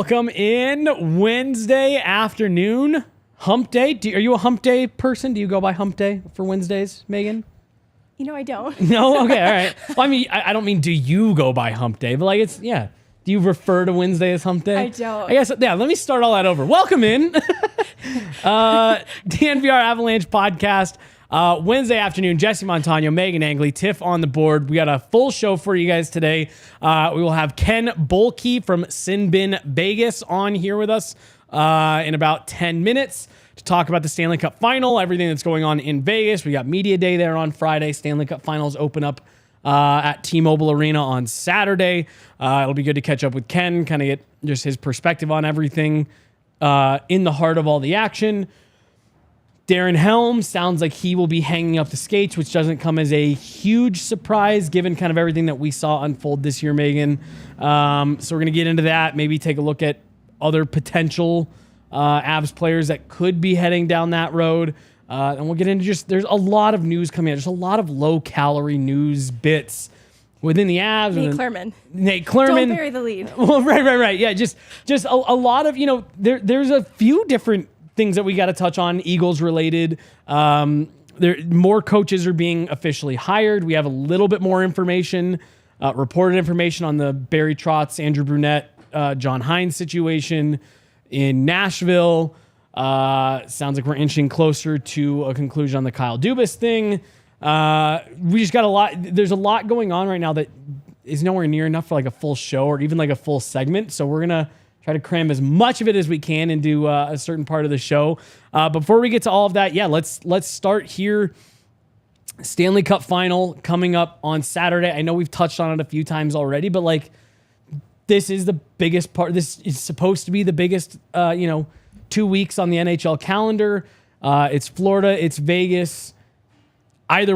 Welcome in Wednesday afternoon, hump day. Are you a hump day person? Do you go by hump day for Wednesdays, Megan? You know, I don't. No? Okay, all right. Well, I mean, I don't mean do you go by hump day, but like it's, yeah. Do you refer to Wednesday as hump day? I don't. I guess, yeah, let me start all that over. Welcome in. DNVR Avalanche podcast. Wednesday afternoon, Jesse Montano, Megan Angley, Tiff on the board. We got a full show for you guys today. We will have Ken Boehlke from Sin Bin Vegas on here with us in about 10 minutes to talk about the Stanley Cup Final, everything that's going on in Vegas. We got Media Day there on Friday. Stanley Cup Finals open up at T-Mobile Arena on Saturday. It'll be good to catch up with Ken, kind of get just his perspective on everything in the heart of all the action. Darren Helm sounds like he will be hanging up the skates, which doesn't come as a huge surprise given kind of everything that we saw unfold this year, Megan. So we're going to get into that, maybe take a look at other potential Avs players that could be heading down that road. And we'll get into there's a lot of news coming out. There's a lot of low-calorie news bits within the Avs. Nate Clerman. Don't bury the lead. Well, right. Yeah, just a lot of, there's a few different things that we got to touch on, Eagles related. More coaches are being officially hired. We have a little bit more information, reported information on the Barry Trotz, Andrew Brunette, John Hines situation in Nashville. Sounds like we're inching closer to a conclusion on the Kyle Dubas thing. We just got a lot. There's a lot going on right now that is nowhere near enough for like a full show or even like a full segment. So we're going to try to cram as much of it as we can into a certain part of the show. Before we get to all of that, let's start here. Stanley Cup Final coming up on Saturday. I know we've touched on it a few times already, but like this is the biggest part. This is supposed to be the biggest, 2 weeks on the NHL calendar. It's Florida, it's Vegas. Either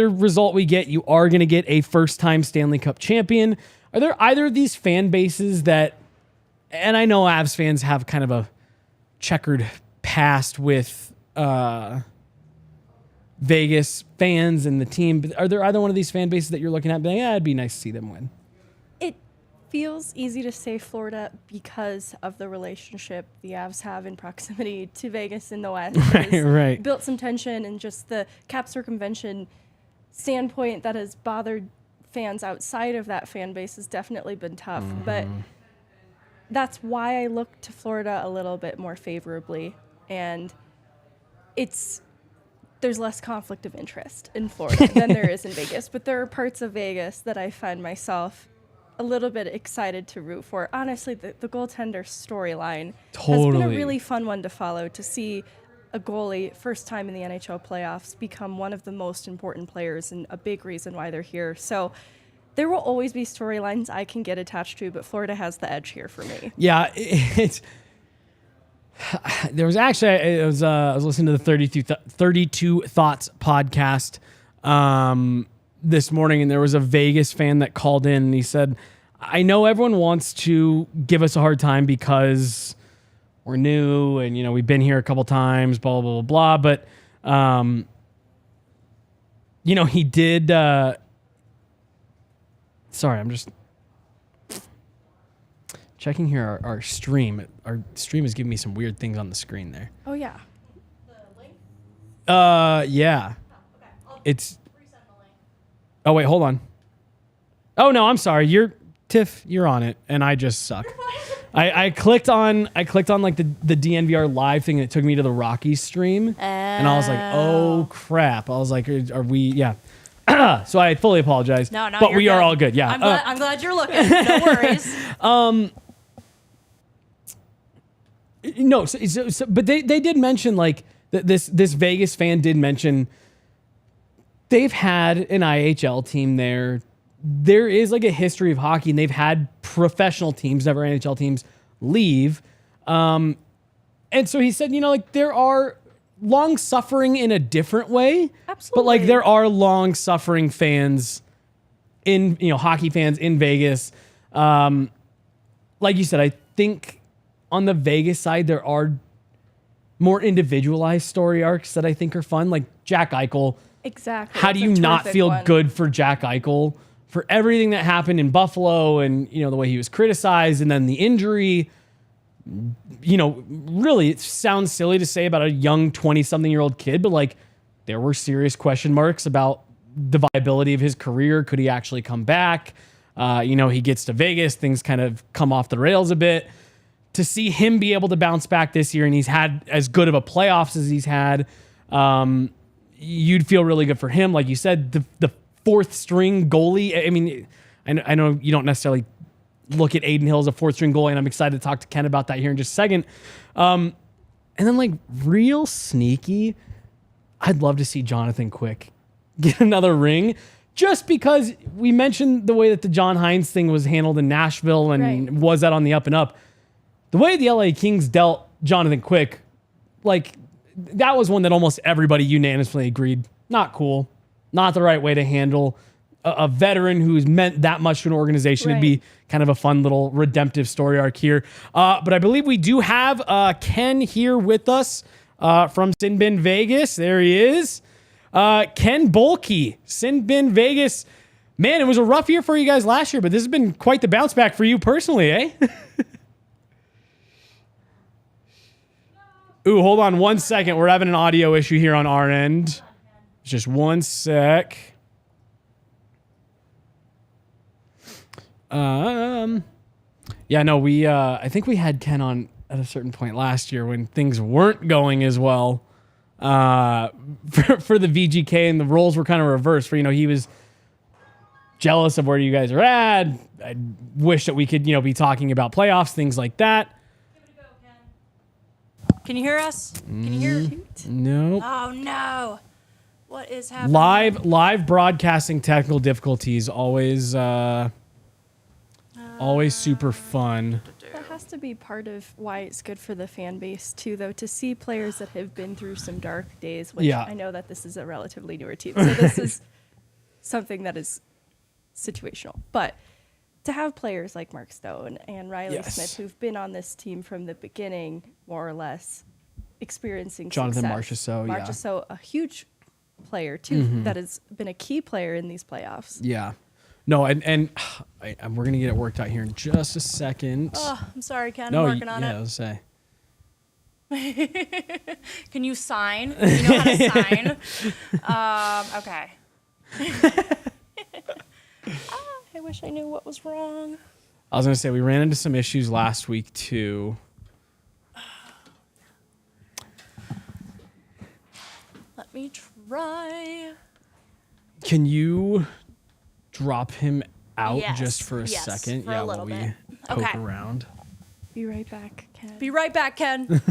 result we get, you are going to get a first-time Stanley Cup champion. Are there either of these fan bases that, and I know Avs fans have kind of a checkered past with Vegas fans and the team, but are there either one of these fan bases that you're looking at being, it'd be nice to see them win? It feels easy to say Florida because of the relationship the Avs have in proximity to Vegas in the West. Right. Built some tension, and just the cap circumvention standpoint that has bothered fans outside of that fan base has definitely been tough. Mm-hmm. But that's why I look to Florida a little bit more favorably, and there's less conflict of interest in Florida than there is in Vegas. But there are parts of Vegas that I find myself a little bit excited to root for. Honestly, the goaltender storyline has been a really fun one to follow, to see a goalie, first time in the NHL playoffs, become one of the most important players and a big reason why they're here. So there will always be storylines I can get attached to, but Florida has the edge here for me. Yeah, there was actually, I was listening to the 32 Thoughts podcast this morning, and there was a Vegas fan that called in, and he said, I know everyone wants to give us a hard time because we're new and, we've been here a couple times, blah, blah, blah, blah. But, he did, sorry, I'm just checking here our stream. Our stream is giving me some weird things on the screen there. Oh, yeah. The link? Yeah. Oh, okay. It's... Resend the link. Oh, wait, hold on. Oh, no, I'm sorry. Tiff, you're on it, and I just suck. I clicked on like the DNVR live thing, and it took me to the Rockies stream, and I was like, oh, crap. I was like, are we, yeah. So I fully apologize. No, but we good. are all good, yeah. I'm glad you're looking. No worries. No, but they did mention, like, this Vegas fan did mention they've had an IHL team there. There is like a history of hockey, and they've had professional teams, never NHL teams, leave. And so he said, there are long-suffering in a different way. Absolutely. But like there are long-suffering fans in, hockey fans in Vegas. Like you said, I think on the Vegas side, there are more individualized story arcs that I think are fun. Like Jack Eichel. Exactly. How do you not feel good for Jack Eichel for everything that happened in Buffalo and, the way he was criticized and then the injury, really it sounds silly to say about a young 20-something-year-old kid, but like there were serious question marks about the viability of his career. Could he actually come back? He gets to Vegas, things kind of come off the rails a bit. To see him be able to bounce back this year, and he's had as good of a playoffs as he's had, you'd feel really good for him. Like you said, the fourth string goalie. I mean, I know you don't necessarily look at Aiden Hill as a fourth string goalie, and I'm excited to talk to Ken about that here in just a second. And then like real sneaky, I'd love to see Jonathan Quick get another ring, just because we mentioned the way that the John Hines thing was handled in Nashville and was that on the up and up. The way the LA Kings dealt Jonathan Quick, like that was one that almost everybody unanimously agreed, not cool, not the right way to handle a veteran who's meant that much to an organization. It'd be kind of a fun little redemptive story arc here. But I believe we do have Ken here with us from Sin Bin Vegas. There he is. Ken Boehlke, Sin Bin Vegas. Man, it was a rough year for you guys last year, but this has been quite the bounce back for you personally, eh? Ooh, hold on 1 second. We're having an audio issue here on our end. Just 1 sec. Yeah, no, I think we had Ken on at a certain point last year when things weren't going as well for the VGK, and the roles were kind of reversed. For he was jealous of where you guys are at. I wish that we could be talking about playoffs, things like that. Can you hear us? Can you hear? No. Oh no! What is happening? Live broadcasting technical difficulties always super fun. That has to be part of why it's good for the fan base too, though, to see players that have been through some dark days. Which I know that this is a relatively newer team, so this is something that is situational, but to have players like Mark Stone and Riley Smith, who've been on this team from the beginning, more or less, experiencing Jonathan success. Marchessault, a huge player, too, that has been a key player in these playoffs. Yeah. No, and we're going to get it worked out here in just a second. Oh, I'm sorry, Ken. I'm working on it. I was say. Can you sign? You know how to sign? Okay. I wish I knew what was wrong. I was going to say, we ran into some issues last week, too. Let me try. Can you drop him out just for a Yes, second? for a little while bit. we poke around. Be right back, Ken. Be right back, Ken.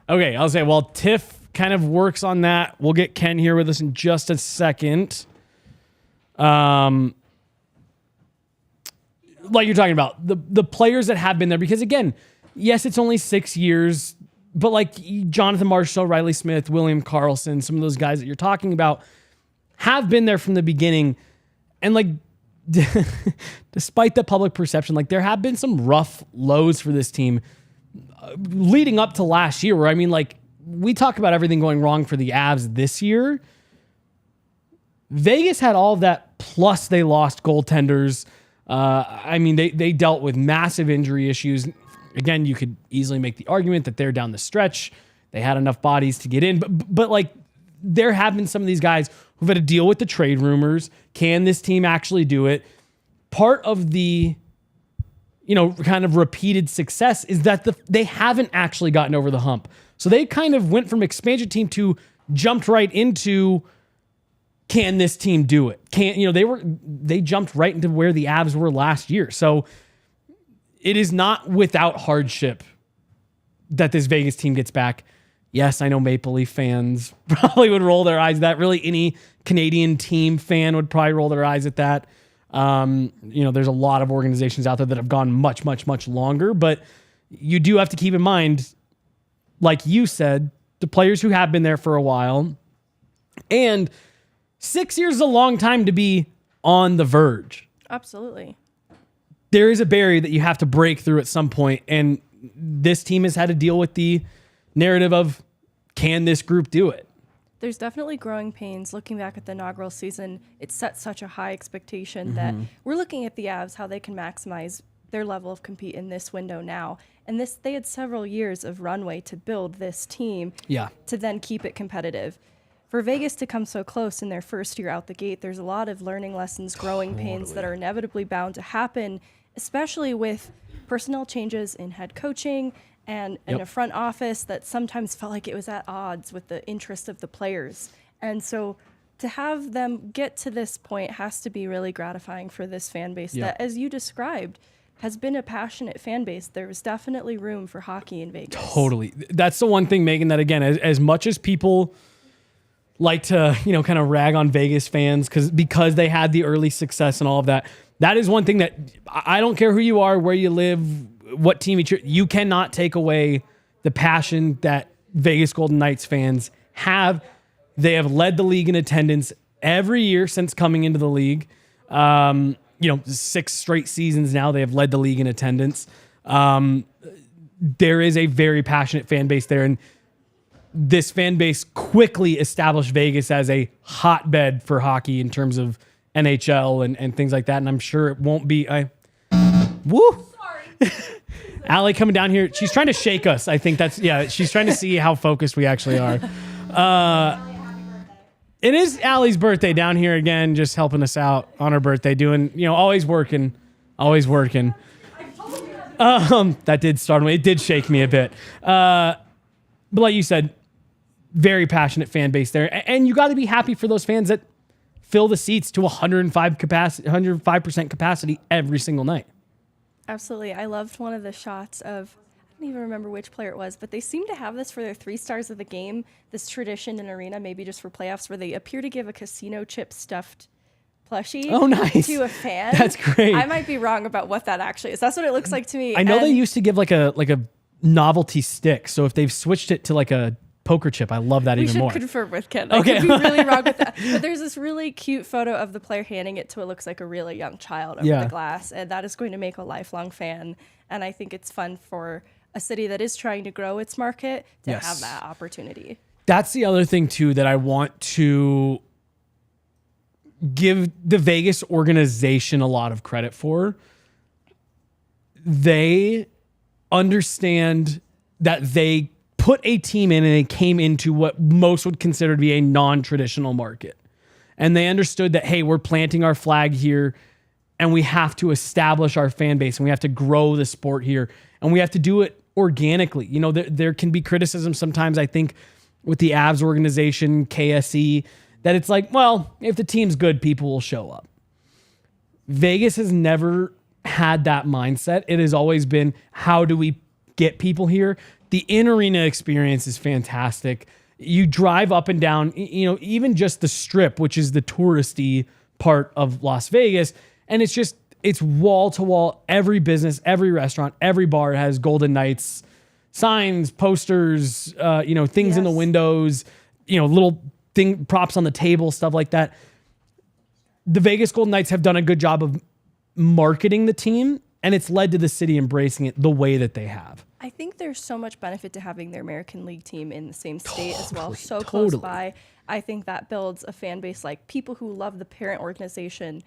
Okay, I'll say, while Tiff kind of works on that, we'll get Ken here with us in just a second. Like you're talking about, the players that have been there, because again, yes, it's only 6 years, but like Jonathan Marchessault, Riley Smith, William Karlsson, some of those guys that you're talking about have been there from the beginning. And like, despite the public perception, like there have been some rough lows for this team leading up to last year, where I mean, like, we talk about everything going wrong for the Avs this year. Vegas had all of that, plus they lost goaltenders. I mean, they dealt with massive injury issues. Again, you could easily make the argument that they're down the stretch. They had enough bodies to get in. But like, there have been some of these guys who've had to deal with the trade rumors. Can this team actually do it? Part of the, kind of repeated success is that they haven't actually gotten over the hump. So they kind of went from expansion team to jumped right into, can this team do it? They jumped right into where the Avs were last year. So it is not without hardship that this Vegas team gets back. Yes, I know Maple Leaf fans probably would roll their eyes at that. Really, any Canadian team fan would probably roll their eyes at that. There's a lot of organizations out there that have gone much, much, much longer, but you do have to keep in mind, like you said, the players who have been there for a while, and 6 years is a long time to be on the verge. Absolutely. There is a barrier that you have to break through at some point, and this team has had to deal with the narrative of, can this group do it? There's definitely growing pains. Looking back at the inaugural season, it set such a high expectation that we're looking at the Avs, how they can maximize their level of compete in this window now. And they had several years of runway to build this team to then keep it competitive. For Vegas to come so close in their first year out the gate, there's a lot of learning lessons, growing pains that are inevitably bound to happen, especially with personnel changes in head coaching and in a front office that sometimes felt like it was at odds with the interest of the players. And so to have them get to this point has to be really gratifying for this fan base that, as you described, has been a passionate fan base. There was definitely room for hockey in Vegas. Totally. That's the one thing, Megan, that again, as much as people like to, kind of rag on Vegas fans because they had the early success and all of that, that is one thing that I don't care who you are, where you live, what team you cannot take away the passion that Vegas Golden Knights fans have. They have led the league in attendance every year since coming into the league. 6 straight seasons now they have led the league in attendance. There is a very passionate fan base there, and this fan base quickly established Vegas as a hotbed for hockey in terms of NHL and things like that. And I'm sure it won't be. Sorry. Allie coming down here. She's trying to shake us. I think she's trying to see how focused we actually are. It is Allie's birthday down here again, just helping us out on her birthday, doing, always working. That did startle me. It did shake me a bit. But like you said, very passionate fan base there. And you got to be happy for those fans that fill the seats to 105% capacity every single night. Absolutely. I loved one of the shots of, I don't even remember which player it was, but they seem to have this for their 3 stars of the game, this tradition in arena, maybe just for playoffs, where they appear to give a casino chip stuffed plushie to a fan. That's great. I might be wrong about what that actually is. That's what it looks like to me. I know they used to give like a novelty stick. So if they've switched it to like a poker chip, I love that even more. We should confirm with Ken. I could be really wrong with that. But there's this really cute photo of the player handing it to what looks like a really young child over the glass. And that is going to make a lifelong fan. And I think it's fun for a city that is trying to grow its market to have that opportunity. That's the other thing too that I want to give the Vegas organization a lot of credit for. They understand that they put a team in and they came into what most would consider to be a non-traditional market. And they understood that, hey, we're planting our flag here and we have to establish our fan base and we have to grow the sport here and we have to do it organically. There can be criticism sometimes, I think, with the Avs organization, KSE, that it's like, well, if the team's good, people will show up. Vegas has never had that mindset. It has always been, how do we get people here? The in-arena experience is fantastic. You drive up and down, even just the Strip, which is the touristy part of Las Vegas, and it's wall to wall. Every business, every restaurant, every bar has Golden Knights signs, posters, things in the windows, little props on the table, stuff like that. The Vegas Golden Knights have done a good job of marketing the team, and it's led to the city embracing it the way that they have. I think there's so much benefit to having their American League team in the same state as well, so close by. I think that builds a fan base. Like, people who love the parent organization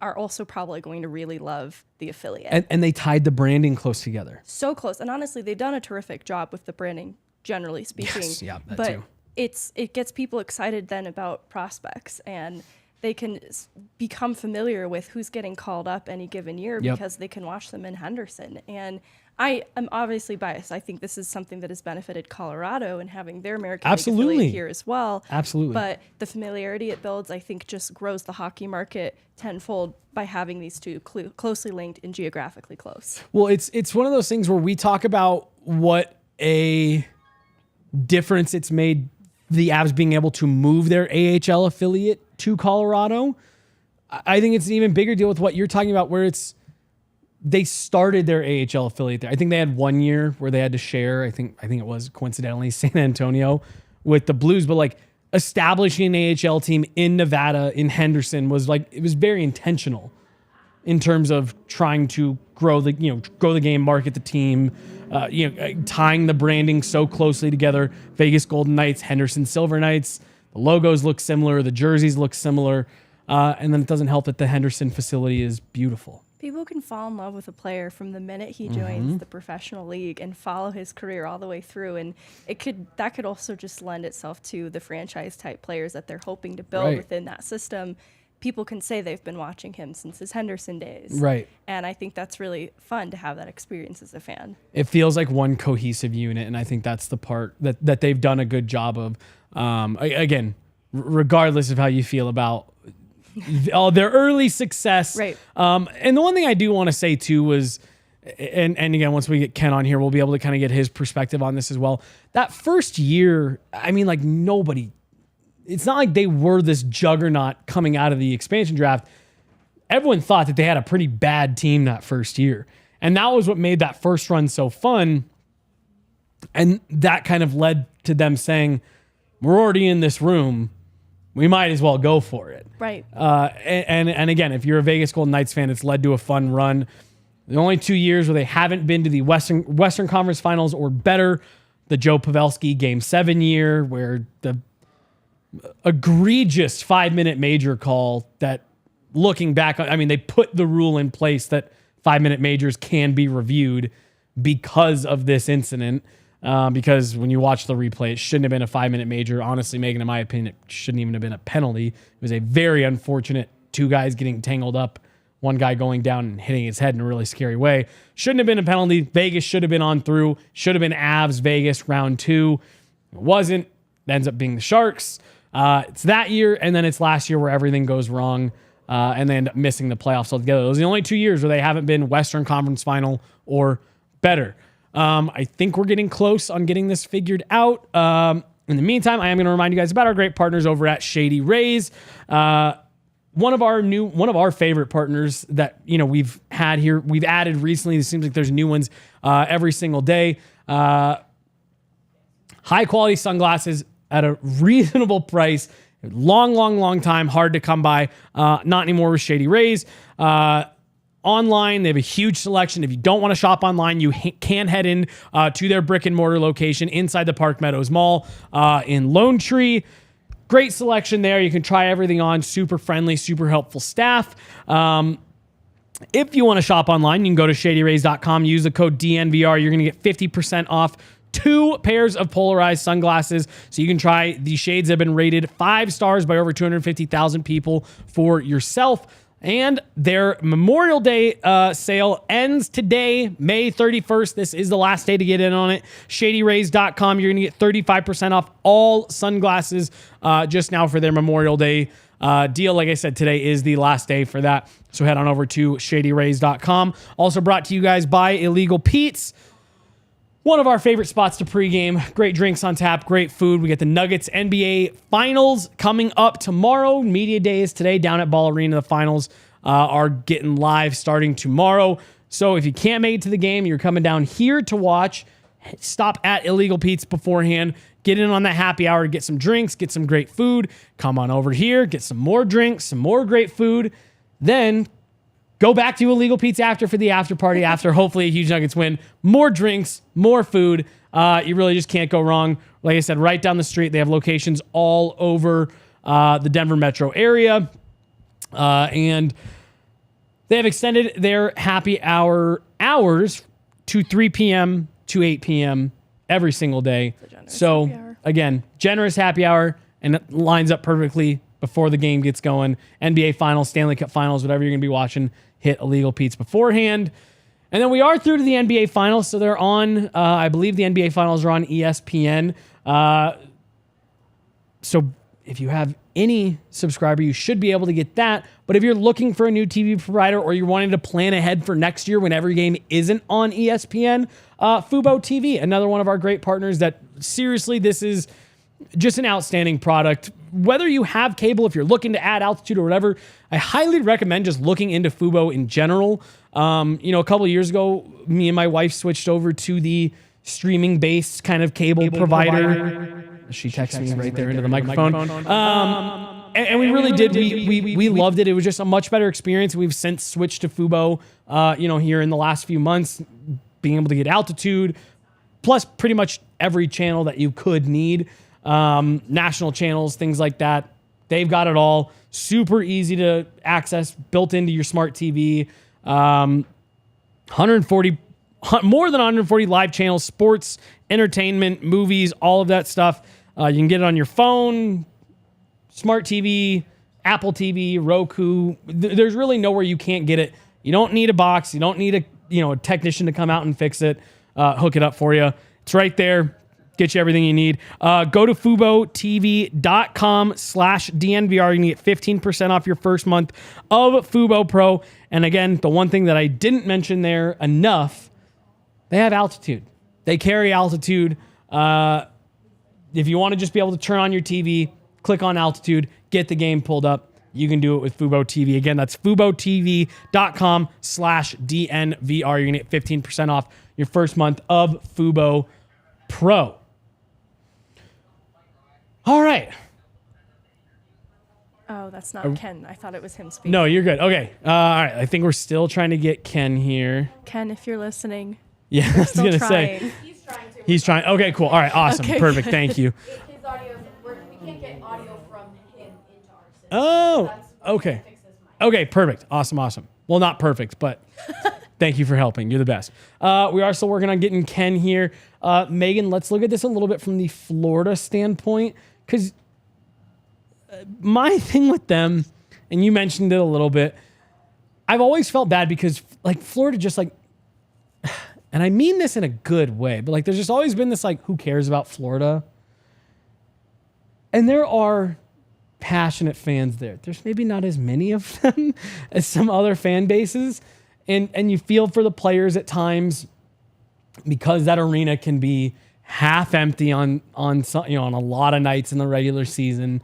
are also probably going to really love the affiliate. And they tied the branding close together. So close. And honestly, they've done a terrific job with the branding, generally speaking. Yes, yeah, that but too. It gets people excited then about prospects, and they can become familiar with who's getting called up any given year because they can watch them in Henderson. And I am obviously biased. I think this is something that has benefited Colorado and having their American League affiliate here as well. Absolutely. But the familiarity it builds, I think, just grows the hockey market tenfold by having these two closely linked and geographically close. Well, it's one of those things where we talk about what a difference it's made the Avs being able to move their AHL affiliate to Colorado. I think it's an even bigger deal with what you're talking about, where they started their AHL affiliate there. I think they had 1 year where they had to share. I think it was coincidentally San Antonio with the Blues, but like establishing an AHL team in Nevada, in Henderson, was like, it was very intentional in terms of trying to grow the game, market the team, tying the branding so closely together. Vegas Golden Knights, Henderson Silver Knights. The logos look similar. The jerseys look similar. And then it doesn't help that the Henderson facility is beautiful. People can fall in love with a player from the minute he joins the professional league and follow his career all the way through. And that could also just lend itself to the franchise type players that they're hoping to build within that system. People can say they've been watching him since his Henderson days. Right. And I think that's really fun to have that experience as a fan. It feels like one cohesive unit, and I think that's the part that they've done a good job of. Again, regardless of how you feel about their early success. Right. And the one thing I do want to say too was, and again, once we get Ken on here, we'll be able to kind of get his perspective on this as well. That first year, I mean, like it's not like they were this juggernaut coming out of the expansion draft. Everyone thought that they had a pretty bad team that first year. And that was what made that first run so fun. And that kind of led to them saying, we're already in this room. We might as well go for it. Right. And again, if you're a Vegas Golden Knights fan, it's led to a fun run. The only 2 years where they haven't been to the Western Conference Finals or better, the Joe Pavelski Game 7 year, where the egregious 5-minute major call that, looking back, I mean, they put the rule in place that 5-minute majors can be reviewed because of this incident. Because when you watch the replay, it shouldn't have been a 5-minute major. Honestly, Megan, in my opinion, it shouldn't even have been a penalty. It was a very unfortunate 2 guys getting tangled up, 1 guy going down and hitting his head in a really scary way. Shouldn't have been a penalty. Vegas should have been on through. Should have been Avs, Vegas, round 2. It wasn't. It ends up being the Sharks. It's that year, and then it's last year where everything goes wrong, and they end up missing the playoffs altogether. Those are the only 2 years where they haven't been Western Conference Final or better. I think we're getting close on getting this figured out. In the meantime, I am going to remind you guys about our great partners over at Shady Rays. One of our favorite partners that we've had here, we've added recently. It seems like there's new ones every single day. High quality sunglasses at a reasonable price. Long time, hard to come by. Not anymore with Shady Rays. Online, they have a huge selection. If you don't want to shop online, you can head in to their brick and mortar location inside the Park Meadows Mall in Lone Tree. Great selection there. You can try everything on. Super friendly, super helpful staff. If you want to shop online, you can go to shadyrays.com. Use the code DNVR. You're going to get 50% off 2 pairs of polarized sunglasses. So you can try the shades that have been rated 5 stars by over 250,000 people for yourself. And their Memorial Day sale ends today, May 31st. This is the last day to get in on it. ShadyRays.com. You're going to get 35% off all sunglasses just now for their Memorial Day deal. Like I said, today is the last day for that. So head on over to ShadyRays.com. Also brought to you guys by Illegal Pete's. One of our favorite spots to pregame. Great drinks on tap, great food. We get the Nuggets NBA Finals coming up tomorrow. Media Day is today down at Ball Arena. The Finals are getting live starting tomorrow. So if you can't make it to the game, you're coming down here to watch, stop at Illegal Pete's beforehand. Get in on that happy hour, get some drinks, get some great food. Come on over here, get some more drinks, some more great food. Then go back to Illegal Pete's after for the after party after hopefully a huge Nuggets win. More drinks, more food. You really just can't go wrong. Like I said, right down the street. They have locations all over the Denver metro area. And they have extended their happy hour hours to 3 p.m. to 8 p.m. every single day. So, again, generous happy hour, and it lines up perfectly before the game gets going. NBA Finals, Stanley Cup Finals, whatever you're going to be watching, hit Illegal Pete's beforehand. And then we are through to the NBA Finals, so they're on, I believe the NBA Finals are on ESPN. So if you have any subscriber, you should be able to get that. But if you're looking for a new TV provider or you're wanting to plan ahead for next year when every game isn't on ESPN, Fubo TV, another one of our great partners that seriously, this is just an outstanding product. Whether you have cable, if you're looking to add altitude or whatever, I highly recommend just looking into Fubo in general. A couple of years ago, me and my wife switched over to the streaming-based kind of cable provider. She texted me right there into the microphone. And we really did. We loved it. It was just a much better experience. We've since switched to Fubo, here in the last few months, being able to get altitude, plus pretty much every channel that you could need. national channels, things like that. They've got it all. Super easy to access, built into your smart TV. 140, more than 140 live channels, sports, entertainment, movies, all of that stuff. You can get it on your phone, smart TV, Apple TV, Roku. There's really nowhere you can't get it. You don't need a box. You don't need a technician to come out and fix it, hook it up for you. It's right there. Get you everything you need. Go to FuboTV.com/DNVR. You can get 15% off your first month of Fubo Pro. And again, the one thing that I didn't mention there enough, they have Altitude. They carry Altitude. If you want to just be able to turn on your TV, click on Altitude, get the game pulled up. You can do it with Fubo TV. Again, that's FuboTV.com/DNVR. You're going to get 15% off your first month of Fubo Pro. All right. Oh, that's not Ken. I thought it was him speaking. No, you're good. Okay. All right. I think we're still trying to get Ken here. Ken, if you're listening. Yeah, I was going to say. He's trying to. He's trying. Okay, cool. All right. Awesome. Okay, Perfect. good. Thank you. His audio, we can't get audio from him into our system. Oh, okay. Okay, perfect. Awesome. Well, not perfect, but thank you for helping. You're the best. We are still working on getting Ken here. Megan, let's look at this a little bit from the Florida standpoint, because my thing with them, and you mentioned it a little bit, I've always felt bad because like Florida just like, and I mean this in a good way, but like there's just always been this like, who cares about Florida? And there are passionate fans there. There's maybe not as many of them as some other fan bases. And you feel for the players at times because that arena can be half empty on some, on a lot of nights in the regular season.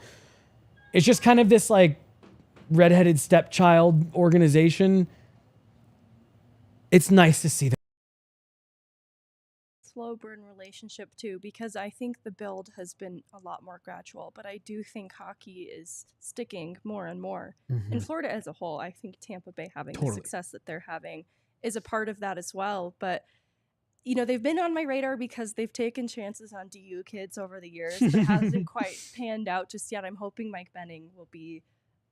It's just kind of this like redheaded stepchild organization. It's nice to see that. Slow burn relationship too, because I think the build has been a lot more gradual, but I do think hockey is sticking more and more. In Florida as a whole, I think Tampa Bay having the success that they're having is a part of that as well. But they've been on my radar because they've taken chances on DU kids over the years, but it hasn't quite panned out just yet. I'm hoping Mike Benning will be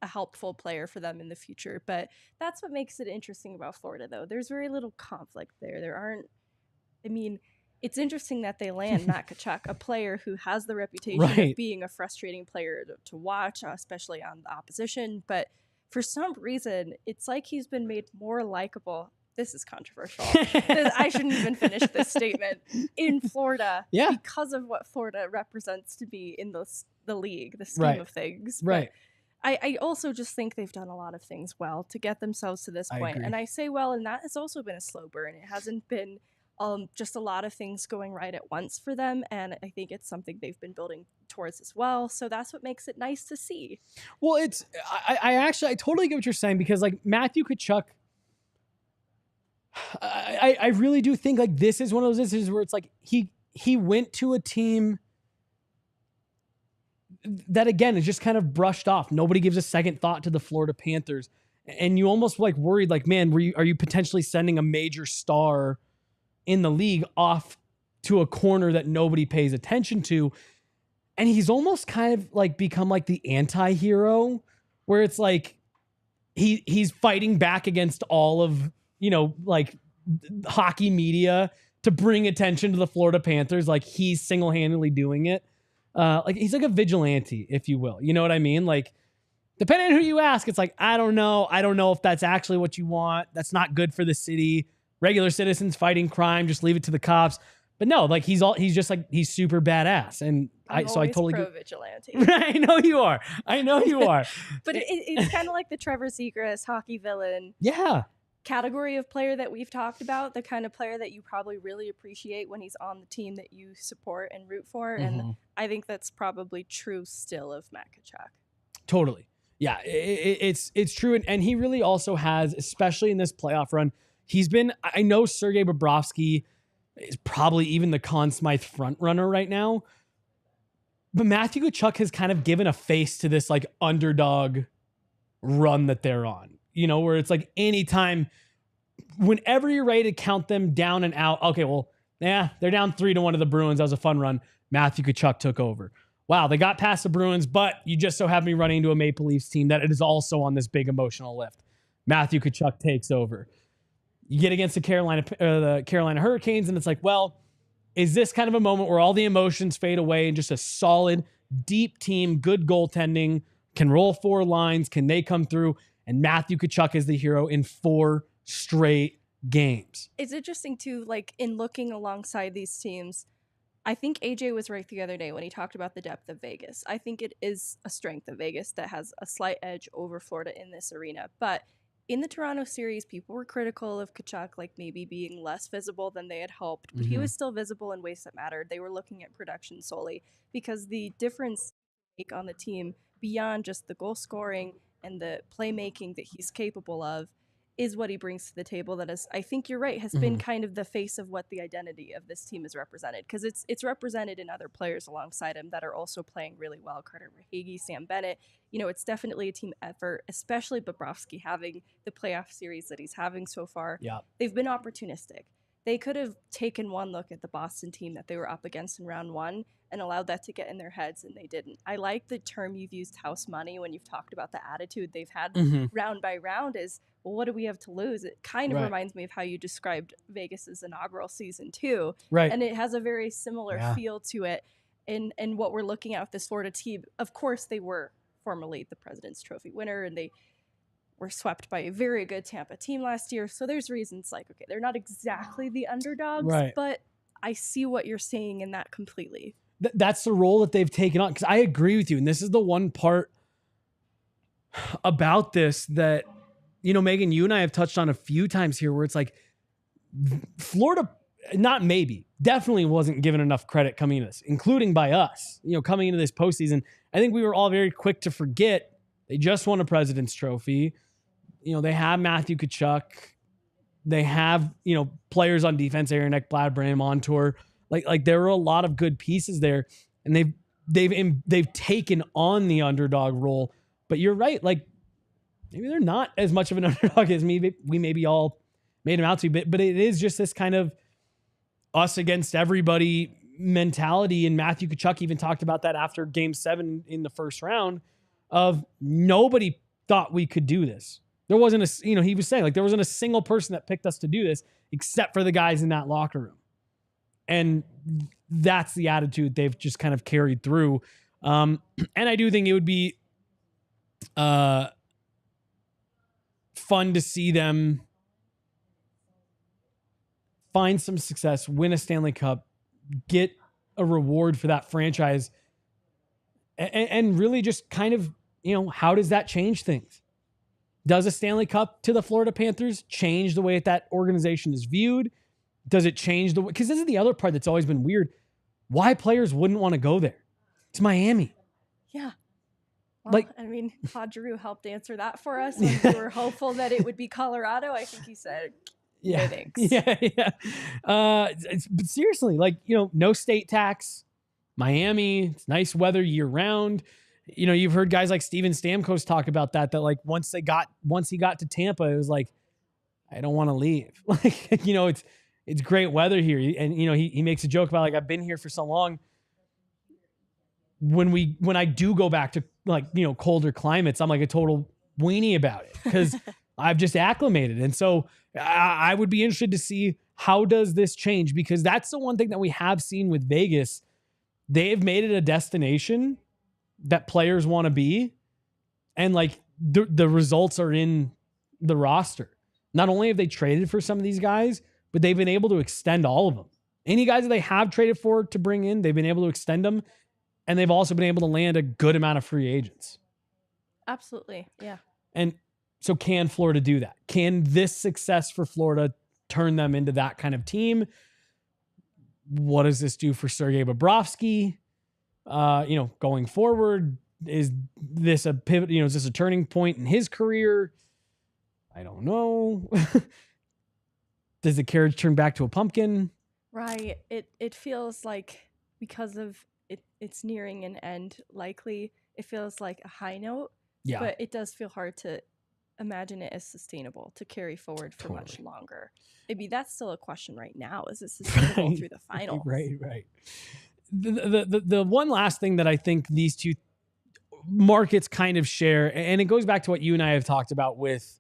a helpful player for them in the future. But that's what makes it interesting about Florida, though. There's very little conflict there. It's interesting that they land Matt Tkachuk, a player who has the reputation of being a frustrating player to watch, especially on the opposition. But for some reason, it's like he's been made more likable. This is controversial. I shouldn't even finish this statement. In Florida, because of what Florida represents to be in the league, the scheme of things. Right. But I also just think they've done a lot of things well to get themselves to this point. And I say well, and that has also been a slow burn. It hasn't been just a lot of things going right at once for them, and I think it's something they've been building towards as well. So that's what makes it nice to see. Well, I totally get what you're saying, because like Matthew Tkachuk, I really do think like this is one of those instances where it's like he went to a team that again is just kind of brushed off. Nobody gives a second thought to the Florida Panthers, and you almost like worried like, man, are you potentially sending a major star in the league off to a corner that nobody pays attention to? And he's almost kind of like become like the anti-hero, where it's like he's fighting back against all of, like hockey media to bring attention to the Florida Panthers. Like he's single-handedly doing it. Like he's like a vigilante, if you will. You know what I mean? Like depending on who you ask, it's like, I don't know if that's actually what you want. That's not good for the city. Regular citizens fighting crime, just leave it to the cops. But no, like he's super badass, and I totally pro vigilante. I know you are. But it's kind of like the Trevor Zegras hockey villain. Yeah. Category of player that we've talked about, the kind of player that you probably really appreciate when he's on the team that you support and root for, and I think that's probably true still of Matt Tkachuk. Totally. Yeah, it's true, and he really also has, especially in this playoff run. I know Sergei Bobrovsky is probably even the Conn Smythe front runner right now, but Matthew Tkachuk has kind of given a face to this like underdog run that they're on, where it's like anytime, whenever you're ready to count them down and out, okay, well, yeah, they're down 3-1 to the Bruins. That was a fun run. Matthew Tkachuk took over. wow, they got past the Bruins, but you just so happen to be running into a Maple Leafs team that it is also on this big emotional lift. Matthew Tkachuk takes over. You get against the Carolina Hurricanes, and it's like, well, is this kind of a moment where all the emotions fade away and just a solid, deep team, good goaltending, can roll 4 lines, can they come through? And Matthew Tkachuk is the hero in 4 straight games. It's interesting too, like in looking alongside these teams, I think AJ was right the other day when he talked about the depth of Vegas. I think it is a strength of Vegas that has a slight edge over Florida in this arena. But in the Toronto series, people were critical of Tkachuk, like maybe being less visible than they had hoped, but he was still visible in ways that mattered. They were looking at production solely because the difference on the team beyond just the goal scoring and the playmaking that he's capable of is what he brings to the table. That is, I think you're right, has been kind of the face of what the identity of this team is represented, because it's represented in other players alongside him that are also playing really well. Carter Verhaeghe, Sam Bennett, it's definitely a team effort, especially Bobrovsky having the playoff series that he's having so far. Yeah. They've been opportunistic. They could have taken one look at the Boston team that they were up against in round 1 and allowed that to get in their heads, and they didn't. I like the term you've used, house money, when you've talked about the attitude they've had round by round is, well, what do we have to lose? It kind of reminds me of how you described Vegas's inaugural season too. Right. And it has a very similar feel to it in what we're looking at with this Florida team. Of course, they were formerly the President's Trophy winner, and they were swept by a very good Tampa team last year. So there's reasons like, okay, they're not exactly the underdogs, but I see what you're saying in that completely. That's the role that they've taken on. Because I agree with you. And this is the one part about this that, Megan, you and I have touched on a few times here where it's like Florida, definitely wasn't given enough credit coming into this, including by us, coming into this postseason. I think we were all very quick to forget they just won a President's Trophy. They have Matthew Tkachuk. They have, players on defense, Aaron Ekblad, Brandon Montour. Like there were a lot of good pieces there, and they've taken on the underdog role. But you're right, like maybe they're not as much of an underdog as we maybe all made them out to be. But it is just this kind of us against everybody mentality. And Matthew Tkachuk even talked about that after Game 7 in the first round of nobody thought we could do this. There wasn't he was saying like there wasn't a single person that picked us to do this except for the guys in that locker room. And that's the attitude they've just kind of carried through. And I do think it would be fun to see them find some success, win a Stanley Cup, get a reward for that franchise, and really just kind of, how does that change things? Does a Stanley Cup to the Florida Panthers change the way that organization is viewed? Does it change the way? Because this is the other part that's always been weird. Why players wouldn't want to go there? It's Miami. Yeah. Well, Claude Giroux helped answer that for us. When we were hopeful that it would be Colorado. I think he said, no thanks. Yeah. But seriously, no state tax. Miami, it's nice weather year round. You've heard guys like Steven Stamkos talk about that like once he got to Tampa, it was like, I don't want to leave. It's great weather here. And, he makes a joke about like, I've been here for so long. When I do go back to colder climates, I'm like a total weenie about it because I've just acclimated. And so I would be interested to see how does this change, because that's the one thing that we have seen with Vegas. They've made it a destination that players want to be. And the results are in the roster. Not only have they traded for some of these guys, but they've been able to extend all of them. Any guys that they have traded for to bring in, they've been able to extend them. And they've also been able to land a good amount of free agents. Absolutely. Yeah. And so can Florida do that? Can this success for Florida turn them into that kind of team? What does this do for Sergei Bobrovsky? Going forward, is this a pivot? Is this a turning point in his career? I don't know. Does the carriage turn back to a pumpkin? Right. It feels like because of it's nearing an end, likely it feels like a high note. Yeah. But it does feel hard to imagine it as sustainable to carry forward for much longer. Maybe that's still a question right now. Is it sustainable through the final? Right. the one last thing that I think these two markets kind of share, and it goes back to what you and I have talked about with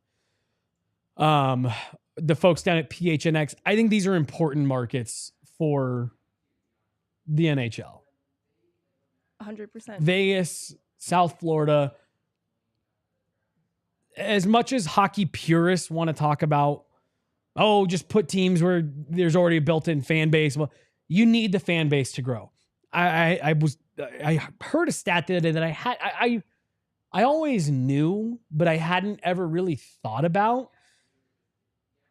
the folks down at PHNX. I think these are important markets for the NHL. 100%. Vegas, South Florida. As much as hockey purists want to talk about, oh, just put teams where there's already a built-in fan base. Well, you need the fan base to grow. I heard a stat the other day that I always knew, but I hadn't ever really thought about.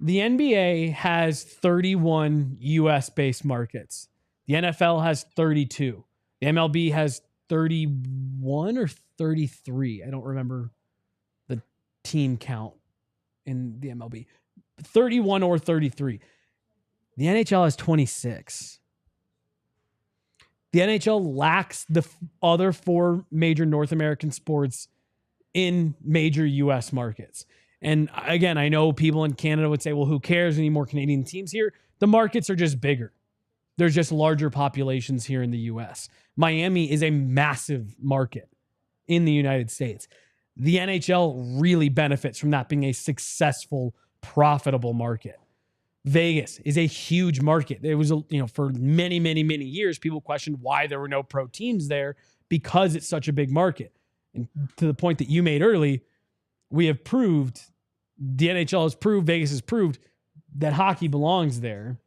The NBA has 31 US based markets. The NFL has 32. The MLB has 31 or 33. I don't remember the team count in the MLB. 31 or 33. The NHL has 26. The NHL lacks the other four major North American sports in major US markets. And again, I know people in Canada would say, well, who cares? Any more Canadian teams here? The markets are just bigger. There's just larger populations here in the US. Miami is a massive market in the United States. The NHL really benefits from that being a successful, profitable market. Vegas is a huge market. It was, for many, many, many years, people questioned why there were no pro teams there because it's such a big market. And to the point that you made early, we have proved, the NHL has proved, Vegas has proved that hockey belongs there.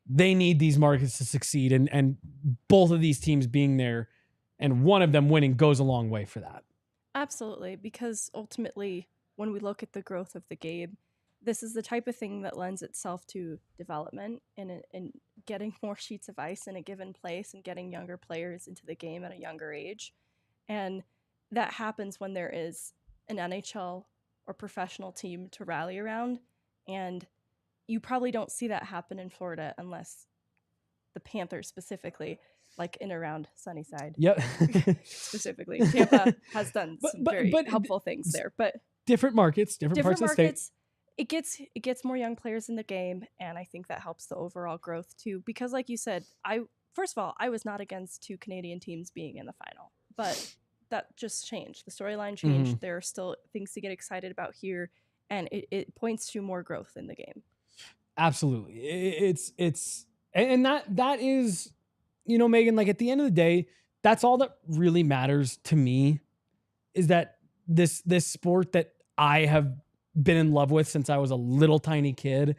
They need these markets to succeed, and both of these teams being there and one of them winning goes a long way for that. Absolutely, because ultimately, when we look at the growth of the game, this is the type of thing that lends itself to development and getting more sheets of ice in a given place and getting younger players into the game at a younger age. And that happens when there is an NHL or professional team to rally around. And you probably don't see that happen in Florida unless the Panthers specifically, like in around Sunnyside. Yep. Specifically. Tampa has done some very helpful things there. But different markets, different parts of the state. It gets more young players in the game, and I think that helps the overall growth too. Because like you said, first of all, I was not against two Canadian teams being in the final. But that just changed. The storyline changed. Mm-hmm. There are still things to get excited about here, and it points to more growth in the game. Absolutely. And that is, Megan, like at the end of the day, that's all that really matters to me, is that this sport that I have been in love with since I was a little tiny kid,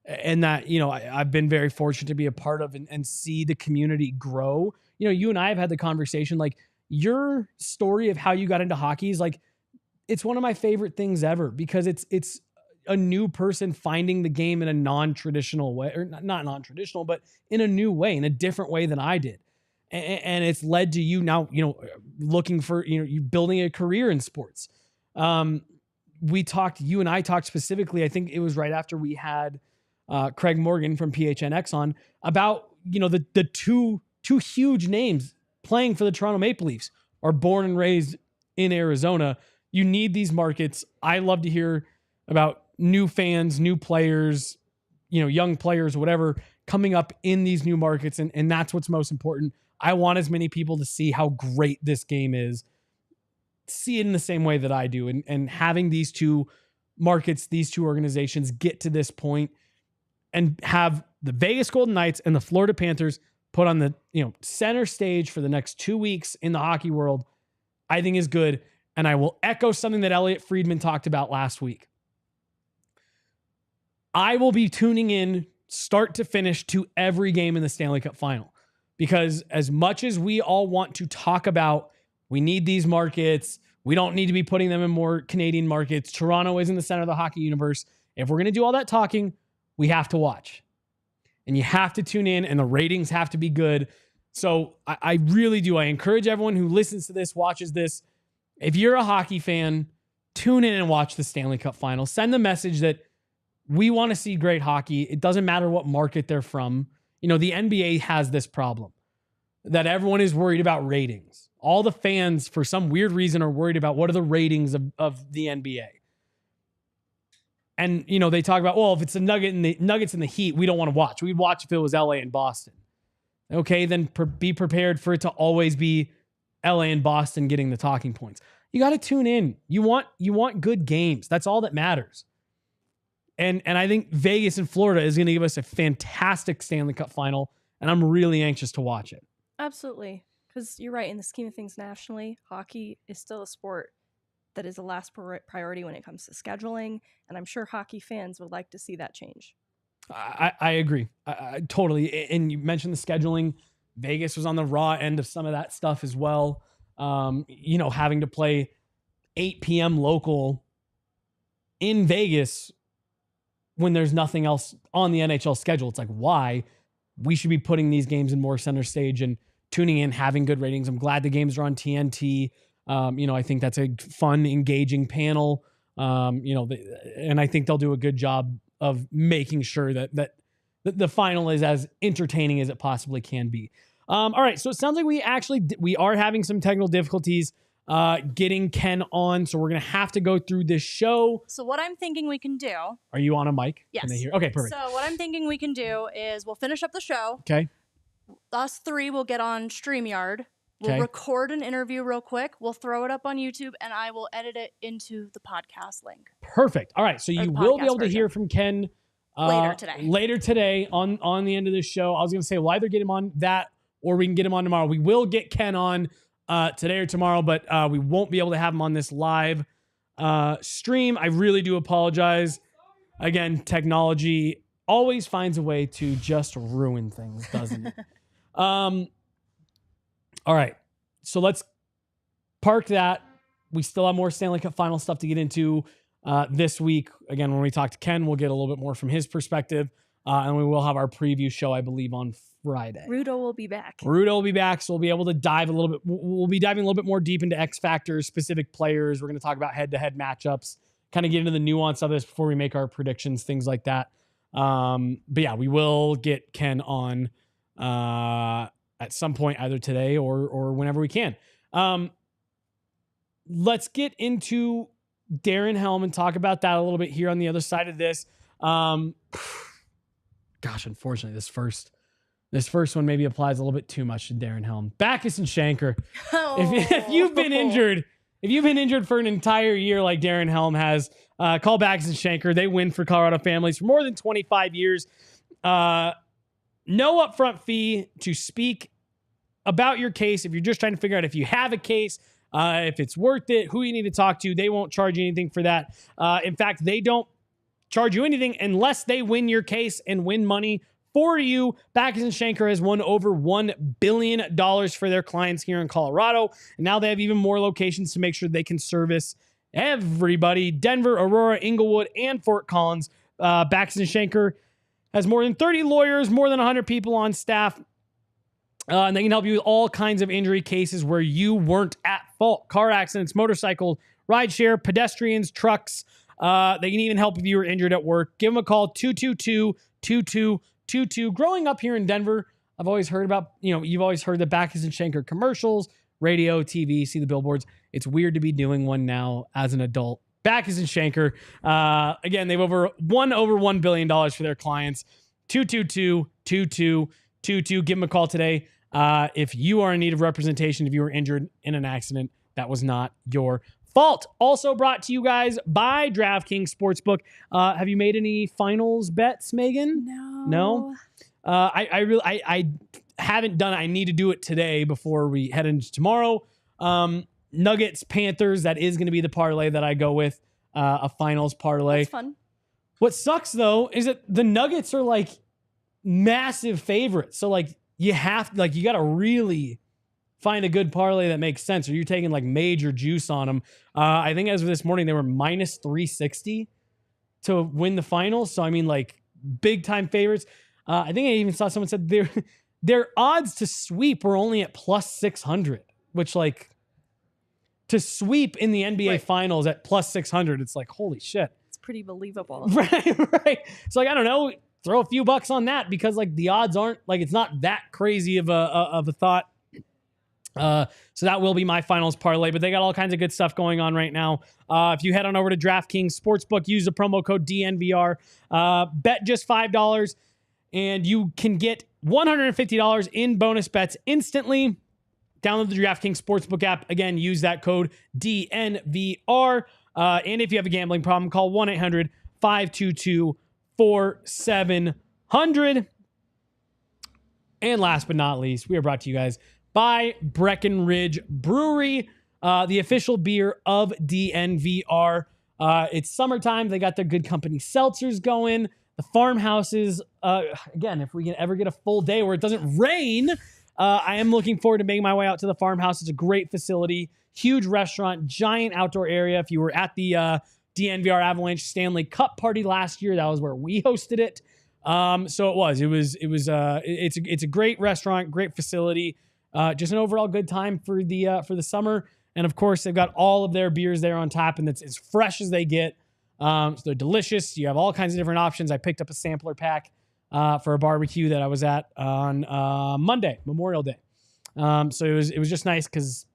and that, I've been very fortunate to be a part of and see the community grow. You and I have had the conversation, like, your story of how you got into hockey is like, it's one of my favorite things ever, because it's a new person finding the game in a non-traditional way, or not non-traditional, but in a new way, in a different way than I did. And it's led to you now, looking for, you building a career in sports. You and I talked specifically, I think it was right after we had Craig Morgan from PHNX on, about, the two huge names playing for the Toronto Maple Leafs are born and raised in Arizona. You need these markets. I love to hear about new fans, new players, young players, whatever, coming up in these new markets. And that's what's most important. I want as many people to see how great this game is, see it in the same way that I do. And having these two markets, these two organizations get to this point and have the Vegas Golden Knights and the Florida Panthers put on the center stage for the next 2 weeks in the hockey world, I think is good. And I will echo something that Elliot Friedman talked about last week. I will be tuning in start to finish to every game in the Stanley Cup Final, because as much as we all want to talk about, we need these markets, we don't need to be putting them in more Canadian markets. Toronto is in the center of the hockey universe. If we're going to do all that talking, we have to watch. And you have to tune in, and the ratings have to be good. So I really do. I encourage everyone who listens to this, watches this, if you're a hockey fan, tune in and watch the Stanley Cup Final. Send the message that we want to see great hockey. It doesn't matter what market they're from. The NBA has this problem that everyone is worried about ratings. All the fans, for some weird reason, are worried about what are the ratings of the NBA. And, they talk about, well, if it's the Nuggets and the Heat, we don't want to watch. We'd watch if it was LA and Boston. okay, then be prepared for it to always be LA and Boston getting the talking points. You got to tune in. You want good games. That's all that matters. And I think Vegas and Florida is going to give us a fantastic Stanley Cup final, and I'm really anxious to watch it. Absolutely. Because you're right, in the scheme of things nationally, hockey is still a sport that is the last priority when it comes to scheduling, and I'm sure hockey fans would like to see that change. I agree. I totally. And you mentioned the scheduling. Vegas was on the raw end of some of that stuff as well. Having to play 8 p.m. local in Vegas when there's nothing else on the NHL schedule. It's like, why? We should be putting these games in more center stage and tuning in, having good ratings. I'm glad the games are on TNT. I think that's a fun, engaging panel. And I think they'll do a good job of making sure that the final is as entertaining as it possibly can be. All right, so it sounds like we are having some technical difficulties getting Ken on, so we're gonna have to go through this show. So what I'm thinking we can do. Are you on a mic? Yes. Can they hear? Okay, perfect. So what I'm thinking we can do is we'll finish up the show. Okay. Us three will get on StreamYard. We'll record an interview real quick. We'll throw it up on YouTube, and I will edit it into the podcast link. Perfect. All right, so you will be able to hear from Ken Later today on the end of this show. I was going to say we'll either get him on that or we can get him on tomorrow. We will get Ken on today or tomorrow, but we won't be able to have him on this live stream. I really do apologize. Again, technology always finds a way to just ruin things, doesn't it? All right, so let's park that. We still have more Stanley Cup Final stuff to get into this week. Again, when we talk to Ken, we'll get a little bit more from his perspective, and we will have our preview show, I believe, on Friday. Rudo will be back. So we'll be able to dive a little bit. We'll be diving a little bit more deep into X factors, specific players. We're going to talk about head-to-head matchups, kind of get into the nuance of this before we make our predictions, things like that. But yeah, we will get Ken on at some point, either today or whenever we can. Let's get into Darren Helm and talk about that a little bit here on the other side of this. Gosh, unfortunately, this first one maybe applies a little bit too much to Darren Helm. Backus and Shanker. Oh. If you've been injured for an entire year like Darren Helm has, call Backus and Shanker. They win for Colorado families for more than 25 years. No upfront fee to speak about your case. If you're just trying to figure out if you have a case, if it's worth it, who you need to talk to, they won't charge you anything for that. In fact, they don't charge you anything unless they win your case and win money for you. Backus and Shanker has won over $1 billion for their clients here in Colorado. And now they have even more locations to make sure they can service everybody. Denver, Aurora, Inglewood, and Fort Collins. Backus and Shanker has more than 30 lawyers, more than 100 people on staff. And they can help you with all kinds of injury cases where you weren't at fault. Car accidents, motorcycle, rideshare, pedestrians, trucks. They can even help if you were injured at work. Give them a call, 222-2222. Growing up here in Denver, I've always heard about, you've always heard the Backus and Shanker commercials, radio, TV, see the billboards. It's weird to be doing one now as an adult. Backus and Shanker. Again, they've won over $1 billion for their clients. 222-2222. Give them a call today. If you are in need of representation, if you were injured in an accident, that was not your fault. Also brought to you guys by DraftKings Sportsbook. Have you made any finals bets, Megan? No. I haven't done it. I need to do it today before we head into tomorrow. Nuggets, Panthers, that is going to be the parlay that I go with. A finals parlay. That's fun. What sucks though is that the Nuggets are like massive favorites. So like you got to really find a good parlay that makes sense, or you're taking like major juice on them. I think as of this morning, they were minus 360 to win the finals. So, I mean, like big time favorites. I think I even saw someone said their odds to sweep were only at plus 600, which like to sweep in the NBA finals at plus 600, it's like, holy shit. It's pretty believable. Right. So like, I don't know, throw a few bucks on that because like the odds aren't like, it's not that crazy of a thought. So that will be my finals parlay, but they got all kinds of good stuff going on right now. If you head on over to DraftKings Sportsbook, use the promo code DNVR, bet just $5. and you can get $150 in bonus bets instantly. Download the DraftKings Sportsbook app. Again, use that code DNVR. And if you have a gambling problem, call 1-800-522-4700. And last but not least, we are brought to you guys by Breckenridge Brewery, the official beer of DNVR. It's summertime. They got their Good Company seltzers going. The farmhouses, again, if we can ever get a full day where it doesn't rain, I am looking forward to making my way out to the farmhouse. It's a great facility, huge restaurant, giant outdoor area. If you were at the DNVR Avalanche Stanley Cup party last year, that was where we hosted it. So it's a great restaurant, great facility, just an overall good time for the summer. And of course, they've got all of their beers there on tap, and it's as fresh as they get. So they're delicious. You have all kinds of different options. I picked up a sampler pack for a barbecue that I was at on Monday, Memorial Day. So it was just nice because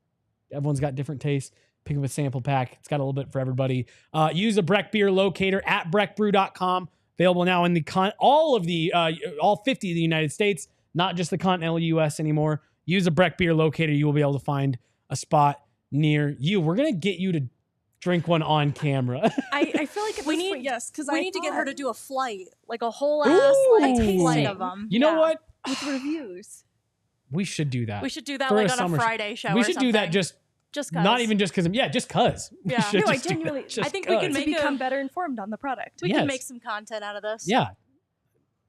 everyone's got different tastes. Pick up a sample pack. It's got a little bit for everybody. Use the Breck Beer locator at breckbrew.com. Available now in all 50 of the United States, not just the continental U.S. anymore. Use a Breck Beer locator. You will be able to find a spot near you. We're going to get you to drink one on camera. I feel like we need because we need to get her to do a flight, like a whole ass flight of them. You know what? With reviews. We should do that. We should do that like on a Friday show. We should do that just cause. Not even just because. Yeah, just cause. Yeah. No, I genuinely. I think we can become better informed on the product. We can make some content out of this. Yeah.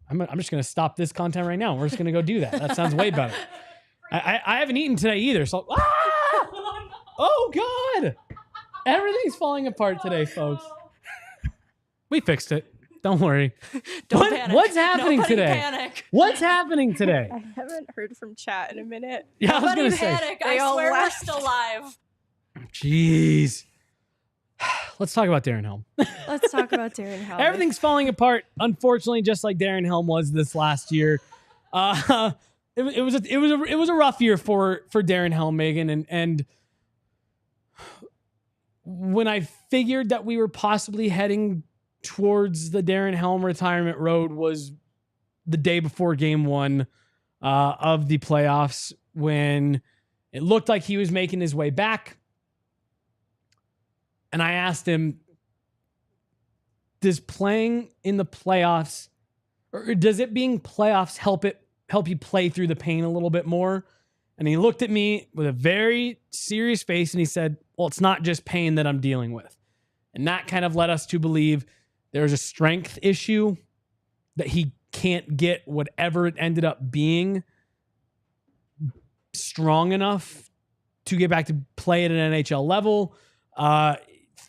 I'm just gonna stop this content right now. We're just gonna go do that. That sounds way better. I haven't eaten today either. So. Oh God. Everything's falling apart today, folks. We fixed it. Don't worry. Don't panic. What's happening Nobody today? Panic. What's happening today? I haven't heard from chat in a minute. Yeah, I was Nobody gonna say. panic. I swear we're still live. Jeez. Let's talk about Darren Helm. Let's talk about Darren Helm. Everything's falling apart, unfortunately, just like Darren Helm was this last year. It was a rough year for Darren Helm, Megan, and when I figured that we were possibly heading towards the Darren Helm retirement road was the day before game one of the playoffs, when it looked like he was making his way back. And I asked him, does playing in the playoffs, or does it being playoffs help you play through the pain a little bit more? And he looked at me with a very serious face and he said, well, it's not just pain that I'm dealing with. And that kind of led us to believe there's a strength issue, that he can't get whatever it ended up being strong enough to get back to play at an NHL level.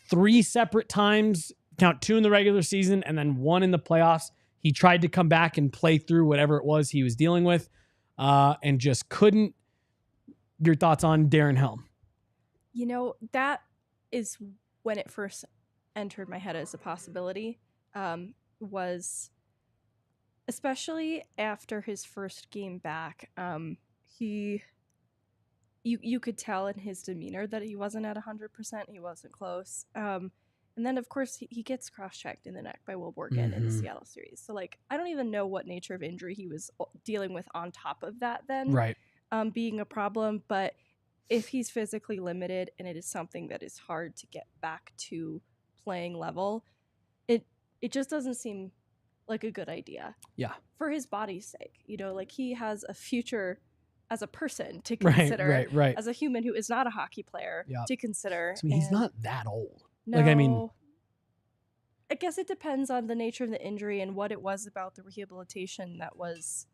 3 separate times, count 2 in the regular season and then 1 in the playoffs, he tried to come back and play through whatever it was he was dealing with, and just couldn't. Your thoughts on Darren Helm? You know, that is when it first entered my head as a possibility, was especially after his first game back. You could tell in his demeanor that he wasn't at 100%. He wasn't close. And then, of course, he gets cross-checked in the neck by Will Borgen in the Seattle series. So, like, I don't even know what nature of injury he was dealing with on top of that then. Right. Being a problem, but if he's physically limited and it is something that is hard to get back to playing level, it just doesn't seem like a good idea. Yeah. For his body's sake, you know, like he has a future as a person to consider, right. as a human who is not a hockey player to consider. I mean, he's not that old. No, like, I mean, I guess it depends on the nature of the injury and what it was about the rehabilitation that was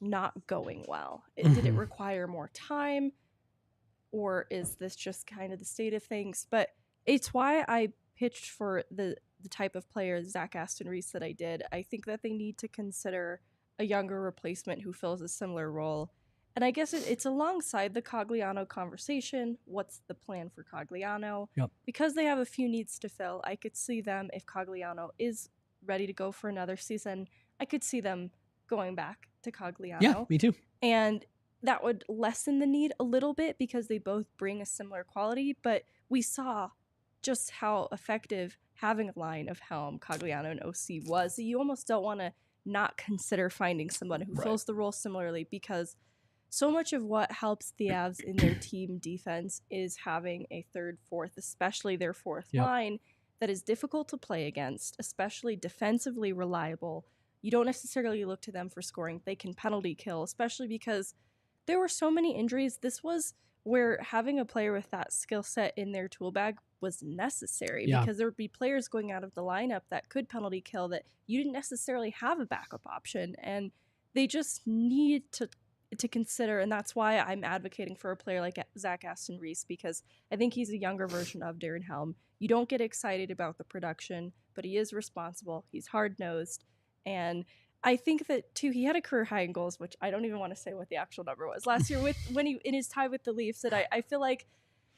not going well. Did it require more time, or is this just kind of the state of things? But it's why I pitched for the type of player, Zach Aston Reese, that I did. I think that they need to consider a younger replacement who fills a similar role. And I guess it's alongside the Cogliano conversation. What's the plan for Cogliano? Yep. Because they have a few needs to fill, I could see them, if Cogliano is ready to go for another season, I could see them going back to Cogliano. Yeah, me too. And that would lessen the need a little bit because they both bring a similar quality. But we saw just how effective having a line of Helm, Cogliano, and OC was. You almost don't want to not consider finding someone who fills the role similarly? Because so much of what helps the Avs in their team defense is having a third, fourth, especially their fourth line that is difficult to play against, especially defensively reliable. You don't necessarily look to them for scoring. They can penalty kill, especially because there were so many injuries. This was where having a player with that skill set in their tool bag was necessary because there would be players going out of the lineup that could penalty kill that you didn't necessarily have a backup option. And they just need to consider, and that's why I'm advocating for a player like Zach Aston Reese, because I think he's a younger version of Darren Helm. You don't get excited about the production, but he is responsible. He's hard-nosed. And I think that, too, he had a career high in goals, which I don't even want to say what the actual number was last year when he in his tie with the Leafs, that I feel like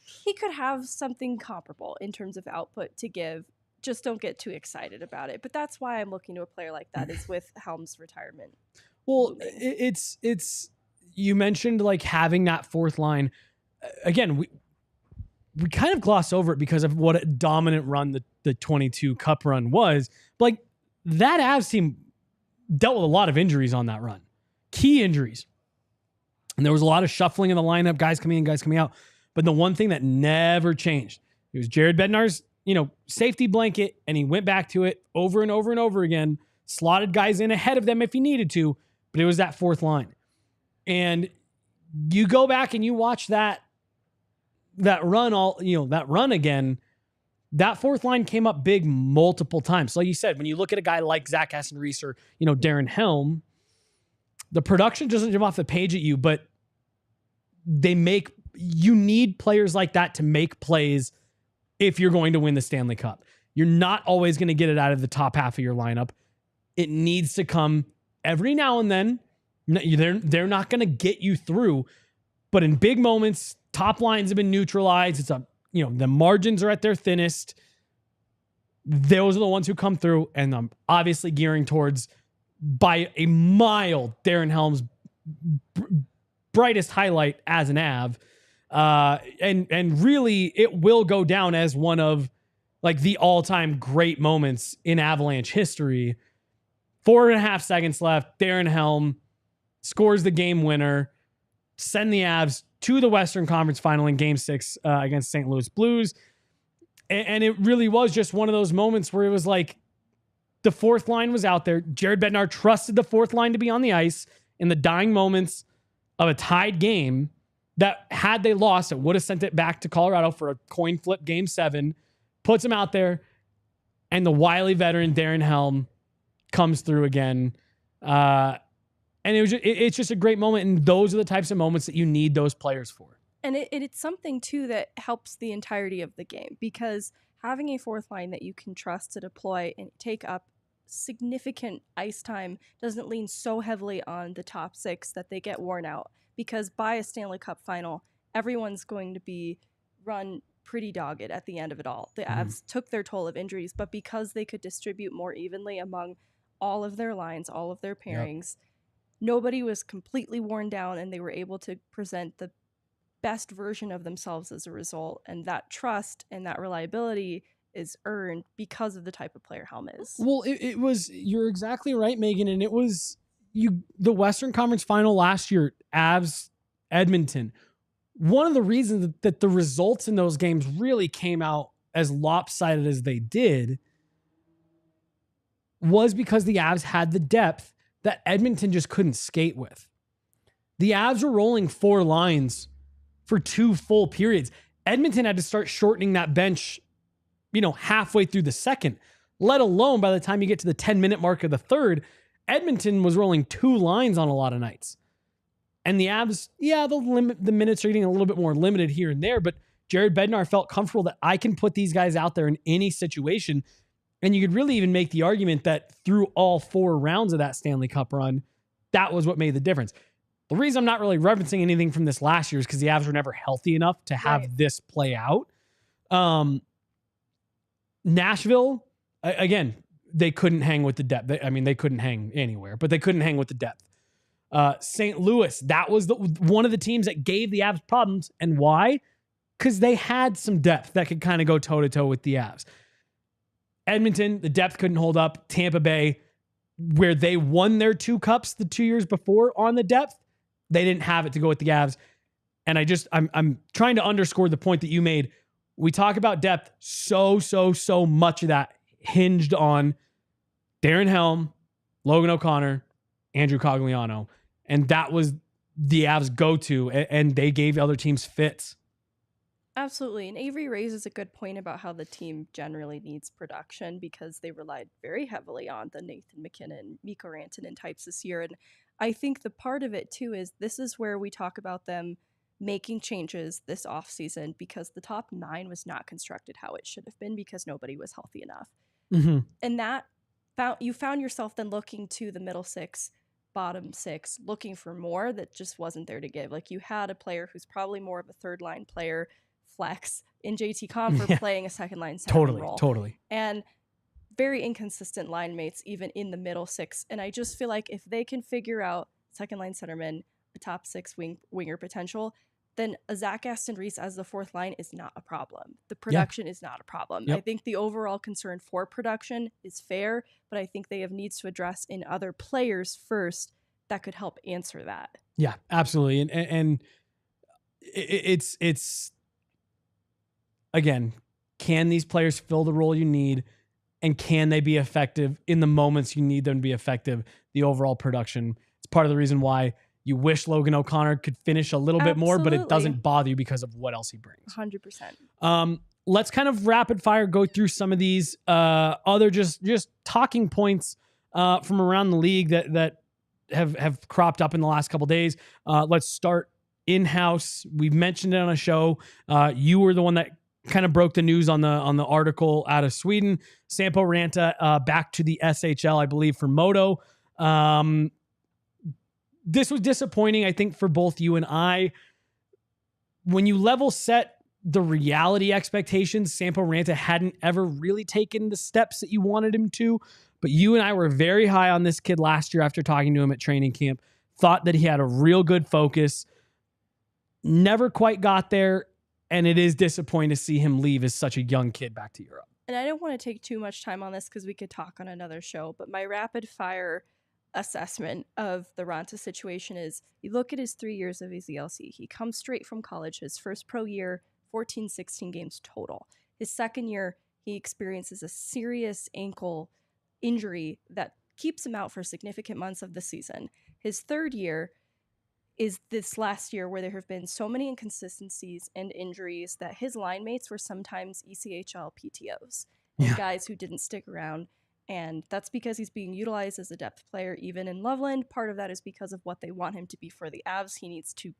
he could have something comparable in terms of output to give. Just don't get too excited about it. But that's why I'm looking to a player like that is with Helm's retirement. Well, it's you mentioned like having that fourth line. Again, we kind of gloss over it because of what a dominant run the 22 Cup run was. But like that Avs team dealt with a lot of injuries on that run. Key injuries. And there was a lot of shuffling in the lineup, guys coming in, guys coming out. But the one thing that never changed, it was Jared Bednar's, safety blanket, and he went back to it over and over and over again, slotted guys in ahead of them if he needed to, but it was that fourth line. And you go back and you watch that run again, that fourth line came up big multiple times. So like you said, when you look at a guy like Zach Aston Reese or, Darren Helm, the production doesn't jump off the page at you, but you need players like that to make plays if you're going to win the Stanley Cup. You're not always going to get it out of the top half of your lineup. It needs to come every now and then. They're not going to get you through, but in big moments, top lines have been neutralized. The margins are at their thinnest. Those are the ones who come through, and I'm obviously gearing towards, by a mile, Darren Helm's brightest highlight as an Av. And really, it will go down as one of like the all-time great moments in Avalanche history. 4.5 seconds left. Darren Helm scores the game winner, send the Avs to the Western Conference Final in Game 6 against St. Louis Blues. And it really was just one of those moments where it was like the fourth line was out there. Jared Bednar trusted the fourth line to be on the ice in the dying moments of a tied game that, had they lost, it would have sent it back to Colorado for a coin flip Game 7, puts him out there, and the wily veteran Darren Helm comes through again. And it's just a great moment, and those are the types of moments that you need those players for. And it's something, too, that helps the entirety of the game, because having a fourth line that you can trust to deploy and take up significant ice time doesn't lean so heavily on the top six that they get worn out, because by a Stanley Cup final, everyone's going to be run pretty dogged at the end of it all. The Avs took their toll of injuries, but because they could distribute more evenly among all of their lines, all of their pairings, nobody was completely worn down, and they were able to present the best version of themselves as a result. And that trust and that reliability is earned because of the type of player Helm is. Well, it was, you're exactly right, Megan. And it was the Western Conference Final last year, Avs, Edmonton. One of the reasons that the results in those games really came out as lopsided as they did was because the Avs had the depth that Edmonton just couldn't skate with. The Avs were rolling 4 lines for 2 full periods. Edmonton had to start shortening that bench, halfway through the second, let alone by the time you get to the 10-minute mark of the third. Edmonton was rolling 2 lines on a lot of nights. And the Avs, the minutes are getting a little bit more limited here and there, but Jared Bednar felt comfortable that I can put these guys out there in any situation. And you could really even make the argument that through all 4 rounds of that Stanley Cup run, that was what made the difference. The reason I'm not really referencing anything from this last year is because the Avs were never healthy enough to have this play out. Nashville, again, they couldn't hang with the depth. They couldn't hang anywhere, but they couldn't hang with the depth. St. Louis, that was one of the teams that gave the Avs problems. And why? Because they had some depth that could kind of go toe-to-toe with the Avs. Edmonton, the depth couldn't hold up. Tampa Bay, where they won their 2 cups the 2 years before on the depth, they didn't have it to go with the Avs. And I'm trying to underscore the point that you made. We talk about depth. So much of that hinged on Darren Helm, Logan O'Connor, Andrew Cogliano. And that was the Avs go-to, and they gave other teams fits. Absolutely. And Avery raises a good point about how the team generally needs production because they relied very heavily on the Nathan McKinnon, Mikko Rantanen types this year. And I think the part of it too is this is where we talk about them making changes this offseason because the top 9 was not constructed how it should have been because nobody was healthy enough. Mm-hmm. And that you found yourself then looking to the middle 6, bottom 6, looking for more that just wasn't there to give. Like you had a player who's probably more of a third line player, flex in JT Compher playing a second line center role. Totally. And very inconsistent line mates even in the middle 6. And I just feel like if they can figure out second line centerman, a top 6 winger potential, then a Zach Aston Reese as the 4th line is not a problem. The production is not a problem. Yep. I think the overall concern for production is fair, but I think they have needs to address in other players first that could help answer that. Yeah, absolutely. And it's again, can these players fill the role you need, and can they be effective in the moments you need them to be effective? The overall production. It's part of the reason why you wish Logan O'Connor could finish a little bit more, but it doesn't bother you because of what else he brings. 100%. Let's kind of rapid fire go through some of these other just talking points from around the league that have cropped up in the last couple days. Let's start in-house. We've mentioned it on a show. You were the one that kind of broke the news on the article out of Sweden. Sampo Ranta back to the SHL, I believe, for Modo. This was disappointing, I think, for both you and I. When you level set the reality expectations, Sampo Ranta hadn't ever really taken the steps that you wanted him to. But you and I were very high on this kid last year after talking to him at training camp. Thought that he had a real good focus. Never quite got there. And it is disappointing to see him leave as such a young kid back to Europe. And I don't want to take too much time on this because we could talk on another show, but my rapid fire assessment of the Ranta situation is you look at his 3 years of his ELC. He comes straight from college. His first pro year, 16 games total. His second year, he experiences a serious ankle injury that keeps him out for significant months of the season. His third year is this last year where there have been so many inconsistencies and injuries that his line mates were sometimes ECHL PTOs and guys who didn't stick around. And that's because he's being utilized as a depth player, even in Loveland. Part of that is because of what they want him to be for the Avs. He needs to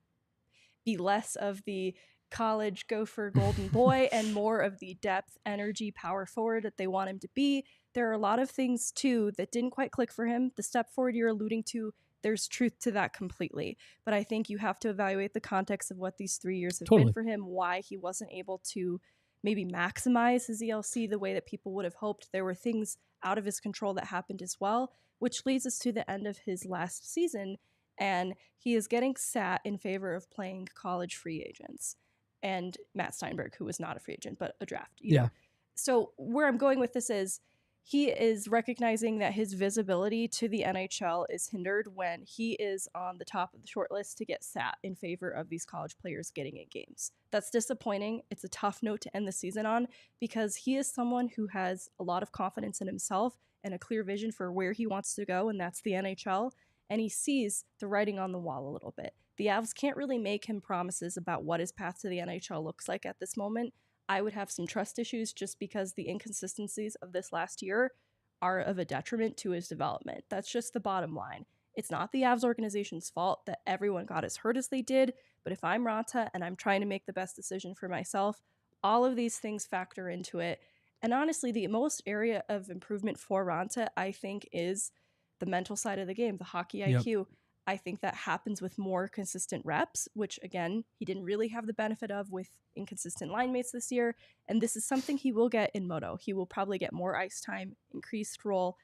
be less of the college gopher golden boy and more of the depth, energy, power forward that they want him to be. There are a lot of things, too, that didn't quite click for him. The step forward you're alluding to, there's truth to that completely. But I think you have to evaluate the context of what these 3 years have been for him, why he wasn't able to maybe maximize his ELC the way that people would have hoped. There were things out of his control that happened as well, which leads us to the end of his last season. And he is getting sat in favor of playing college free agents and Matt Steinberg, who was not a free agent, but a draft. Yeah. So where I'm going with this is he is recognizing that his visibility to the NHL is hindered when he is on the top of the short list to get sat in favor of these college players getting in games. That's disappointing. It's a tough note to end the season on because he is someone who has a lot of confidence in himself and a clear vision for where he wants to go, and that's the NHL. And he sees the writing on the wall a little bit. The Avs can't really make him promises about what his path to the NHL looks like at this moment. I would have some trust issues just because the inconsistencies of this last year are of a detriment to his development. That's just the bottom line. It's not the Avs organization's fault that everyone got as hurt as they did, but if I'm Ranta and I'm trying to make the best decision for myself, all of these things factor into it. And honestly, the most area of improvement for Ranta, I think, is the mental side of the game, the hockey IQ. Yep. I think that happens with more consistent reps, which, again, he didn't really have the benefit of with inconsistent line mates this year. And this is something he will get in Modo. He will probably get more ice time, increased role.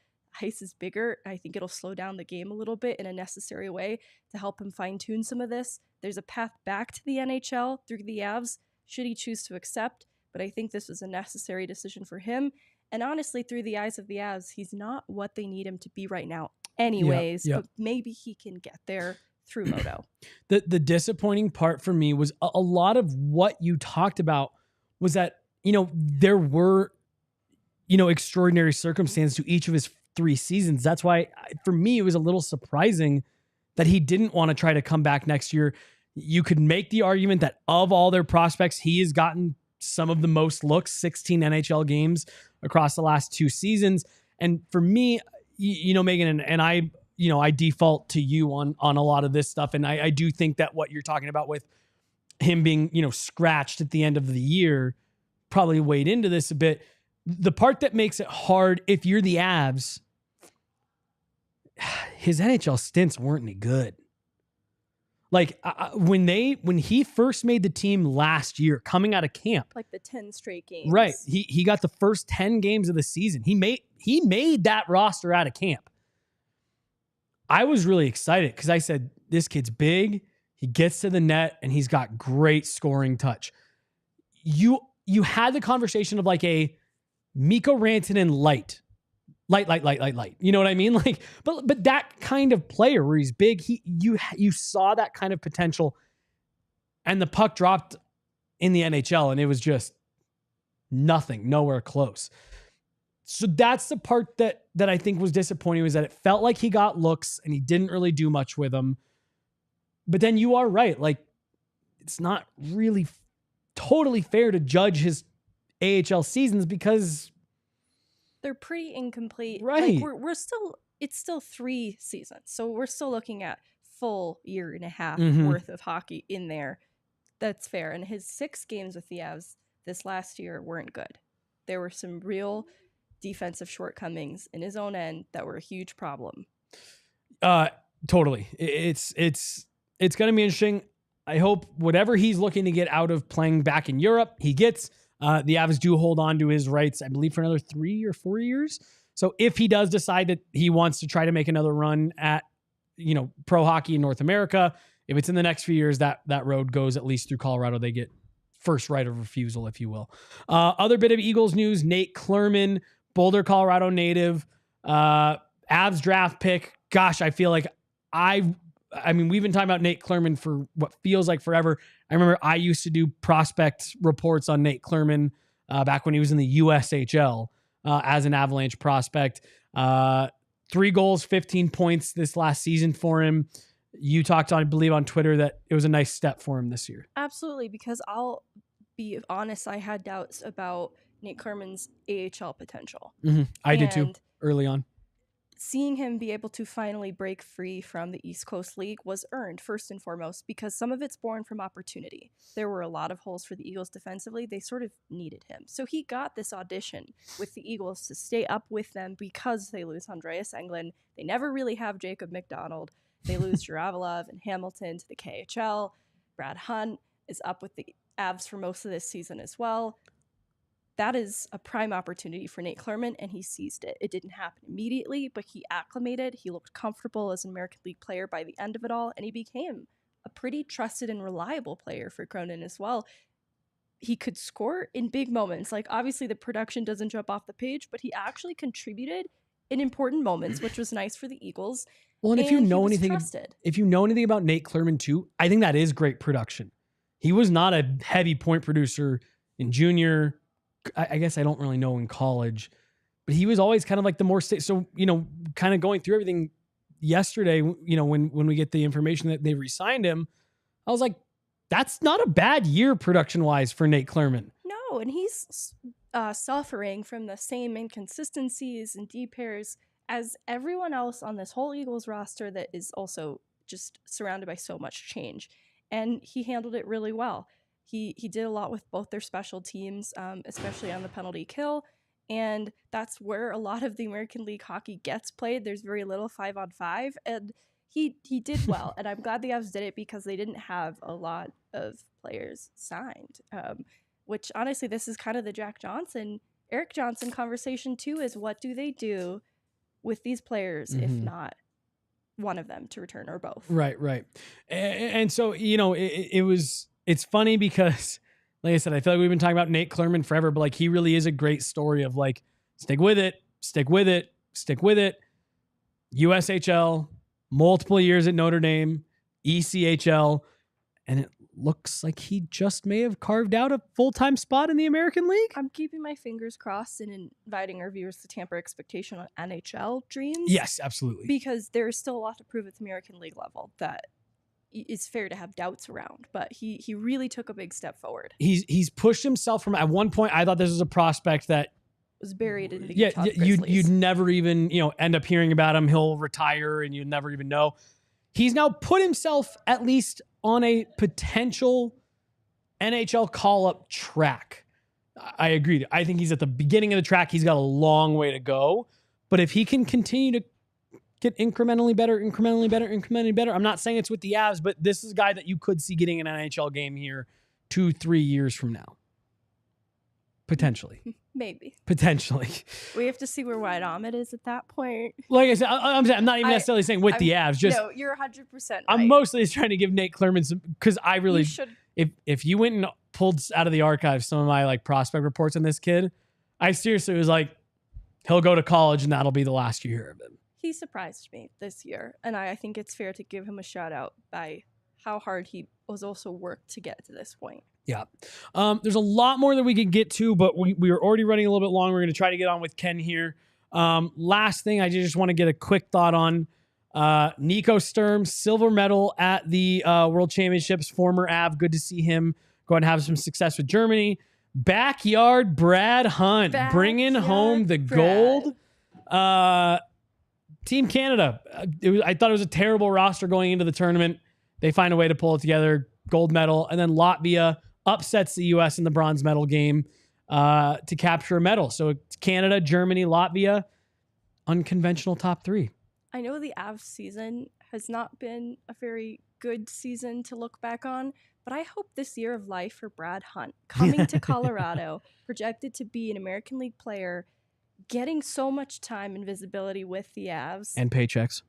Ice is bigger. I think it'll slow down the game a little bit in a necessary way to help him fine-tune some of this. There's a path back to the NHL through the Avs, should he choose to accept. But I think this was a necessary decision for him. And honestly, through the eyes of the Avs, he's not what they need him to be right now anyways, but maybe he can get there through Moto. The disappointing part for me was a lot of what you talked about was that, there were, extraordinary circumstances to each of his 3 seasons. That's why, for me, it was a little surprising that he didn't want to try to come back next year. You could make the argument that of all their prospects, he has gotten some of the most looks, 16 NHL games across the last 2 seasons. And for me, Megan, and I, I default to you on a lot of this stuff. And I do think that what you're talking about with him being, scratched at the end of the year probably weighed into this a bit. The part that makes it hard, if you're the Avs, his NHL stints weren't any good. Like when he first made the team last year, coming out of camp, like the 10 straight games, right? He got the first 10 games of the season. He made that roster out of camp. I was really excited because I said, this kid's big. He gets to the net and he's got great scoring touch. You had the conversation of like a Mikko Rantanen light. You know what I mean? Like, but that kind of player where he's big, you saw that kind of potential, and the puck dropped in the NHL, and it was just nothing, nowhere close. So that's the part that I think was disappointing, was that it felt like he got looks and he didn't really do much with them. But then you are right, like it's not really totally fair to judge his AHL seasons because they're pretty incomplete. Right. Like it's still 3 seasons. So we're still looking at full year and a half worth of hockey in there. That's fair. And his 6 games with the Avs this last year weren't good. There were some real defensive shortcomings in his own end that were a huge problem. Totally. It's going to be interesting. I hope whatever he's looking to get out of playing back in Europe, he gets. The Avs do hold on to his rights, I believe, for another 3 or 4 years. So if he does decide that he wants to try to make another run at, pro hockey in North America, if it's in the next few years, that road goes at least through Colorado. They get first right of refusal, if you will. Other bit of Eagles news, Nate Klerman, Boulder, Colorado native, Avs draft pick. Gosh, I feel like we've been talking about Nate Klerman for what feels like forever. I remember I used to do prospect reports on Nate Klerman back when he was in the USHL as an Avalanche prospect. 3 goals, 15 points this last season for him. You talked on, I believe, on Twitter that it was a nice step for him this year. Absolutely, because I'll be honest, I had doubts about Nate Klerman's AHL potential. I did too, early on. Seeing him be able to finally break free from the East Coast League was earned, first and foremost, because some of it's born from opportunity. There were a lot of holes for the Eagles defensively. They sort of needed him. So he got this audition with the Eagles to stay up with them because they lose Andreas Englund. They never really have Jacob McDonald. They lose Jaravalov and Hamilton to the KHL. Brad Hunt is up with the Avs for most of this season as well. That is a prime opportunity for Nate Klerman, and he seized it. It didn't happen immediately, but he acclimated. He looked comfortable as an American League player by the end of it all, and he became a pretty trusted and reliable player for Cronin as well. He could score in big moments. Like, obviously, the production doesn't jump off the page, but he actually contributed in important moments, which was nice for the Eagles. Well, and if you know anything about Nate Klerman too, I think that is great production. He was not a heavy point producer in junior. I guess I don't really know in college, but he was always kind of like the more so, kind of going through everything yesterday, when we get the information that they re-signed him, I was like, that's not a bad year production wise for Nate Klerman. No. And he's suffering from the same inconsistencies and D pairs as everyone else on this whole Eagles roster that is also just surrounded by so much change. And he handled it really well. He did a lot with both their special teams, especially on the penalty kill. And that's where a lot of the American League hockey gets played. There's very little 5-on-5. And he did well. And I'm glad the Avs did it because they didn't have a lot of players signed. Which, honestly, this is kind of the Eric Johnson conversation, too, is what do they do with these players if not one of them to return or both? Right. And so, it's funny because, like I said, I feel like we've been talking about Nate Klerman forever, but like he really is a great story of like Stick with it. Stick with it. Stick with it. USHL, multiple years at Notre Dame, ECHL, and it looks like he just may have carved out a full-time spot in the American League. I'm keeping my fingers crossed and inviting our viewers to tamper expectation on NHL dreams. Yes, absolutely. Because there's still a lot to prove at the American League level that it's fair to have doubts around. But he really took a big step forward. He's pushed himself from, at one point, I thought this was a prospect that was buried in the Utah you'd never even end up hearing about him. He'll retire and you'd never even know. He's now put himself at least on a potential NHL call-up track. I agree. I think he's at the beginning of the track. He's got a long way to go. But if he can continue to get incrementally better, I'm not saying it's with the Avs, but this is a guy that you could see getting an NHL game here 2-3 years from now. Potentially. Maybe. Potentially. We have to see where Wyatt Ahmed is at that point. Like I said, I'm not even necessarily saying with the Avs. Just no, you're 100% right. I'm mostly just trying to give Nate Clerman some, because I really should. If you went and pulled out of the archive some of my like prospect reports on this kid, I seriously was like, he'll go to college and that'll be the last you hear of him. He surprised me this year, and I think it's fair to give him a shout out by how hard he was also worked to get to this point. Yeah. There's a lot more that we could get to, but we are already running a little bit long. We're going to try to get on with Ken here. Last thing, I just want to get a quick thought on Nico Sturm, silver medal at the World Championships, former Av. Good to see him go and have some success with Germany. Backyard Brad Hunt, bringing home the gold. Team Canada. I thought it was a terrible roster going into the tournament. They find a way to pull it together. Gold medal. And then Latvia upsets the U.S. in the bronze medal game to capture a medal. So it's Canada, Germany, Latvia, unconventional top three. I know the Avs season has not been a very good season to look back on, but I hope this year of life for Brad Hunt, coming to Colorado, projected to be an American League player, getting so much time and visibility with the Avs. And paychecks.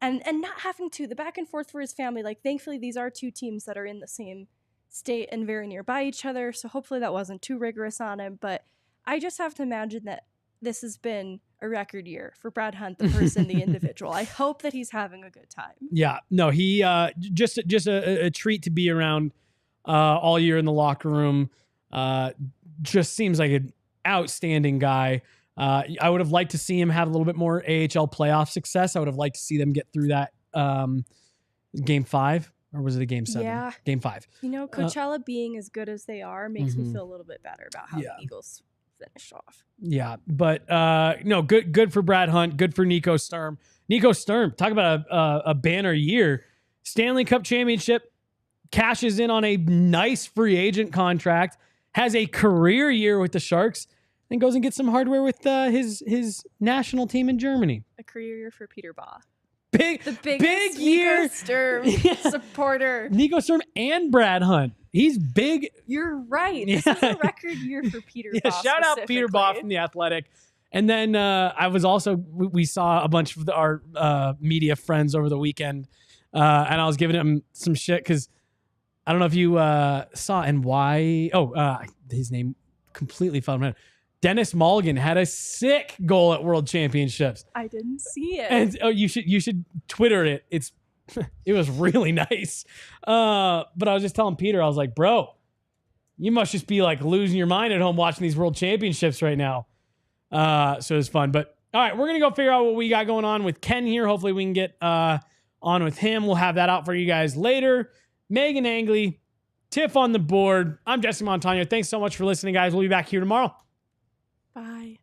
And not having to, the back and forth for his family. Like, thankfully, these are two teams that are in the same state and very nearby each other. So hopefully that wasn't too rigorous on him. But I just have to imagine that this has been a record year for Brad Hunt, the person, the individual. I hope that he's having a good time. Yeah, no, he just a treat to be around all year in the locker room. Just seems like an outstanding guy. I would have liked to see him have a little bit more AHL playoff success. I would have liked to see them get through that game 5, or was it a game 7? Yeah. Game 5. You know, Coachella being as good as they are makes me feel a little bit better about how the Eagles finished off. Yeah, but no, good for Brad Hunt. Good for Nico Sturm. Nico Sturm, talk about a banner year. Stanley Cup Championship, cashes in on a nice free agent contract, has a career year with the Sharks, and goes and gets some hardware with his national team in Germany. A career year for Peter Baugh. Big year. Nico Sturm supporter. Nico Sturm and Brad Hunt. He's big. You're right. This is a record year for Peter Baugh. Shout out Peter Baugh from The Athletic. And then I was also, we saw a bunch of our media friends over the weekend, and I was giving him some shit because I don't know if you saw and why. His name completely fell from my head. Dennis Mulligan had a sick goal at World Championships. I didn't see it. And you should Twitter it. It was really nice. But I was just telling Peter, I was like, bro, you must just be like losing your mind at home watching these World Championships right now. So it was fun. But all right, we're gonna go figure out what we got going on with Ken here. Hopefully we can get on with him. We'll have that out for you guys later. Megan Angley, Tiff on the board. I'm Jesse Montano. Thanks so much for listening, guys. We'll be back here tomorrow. Bye.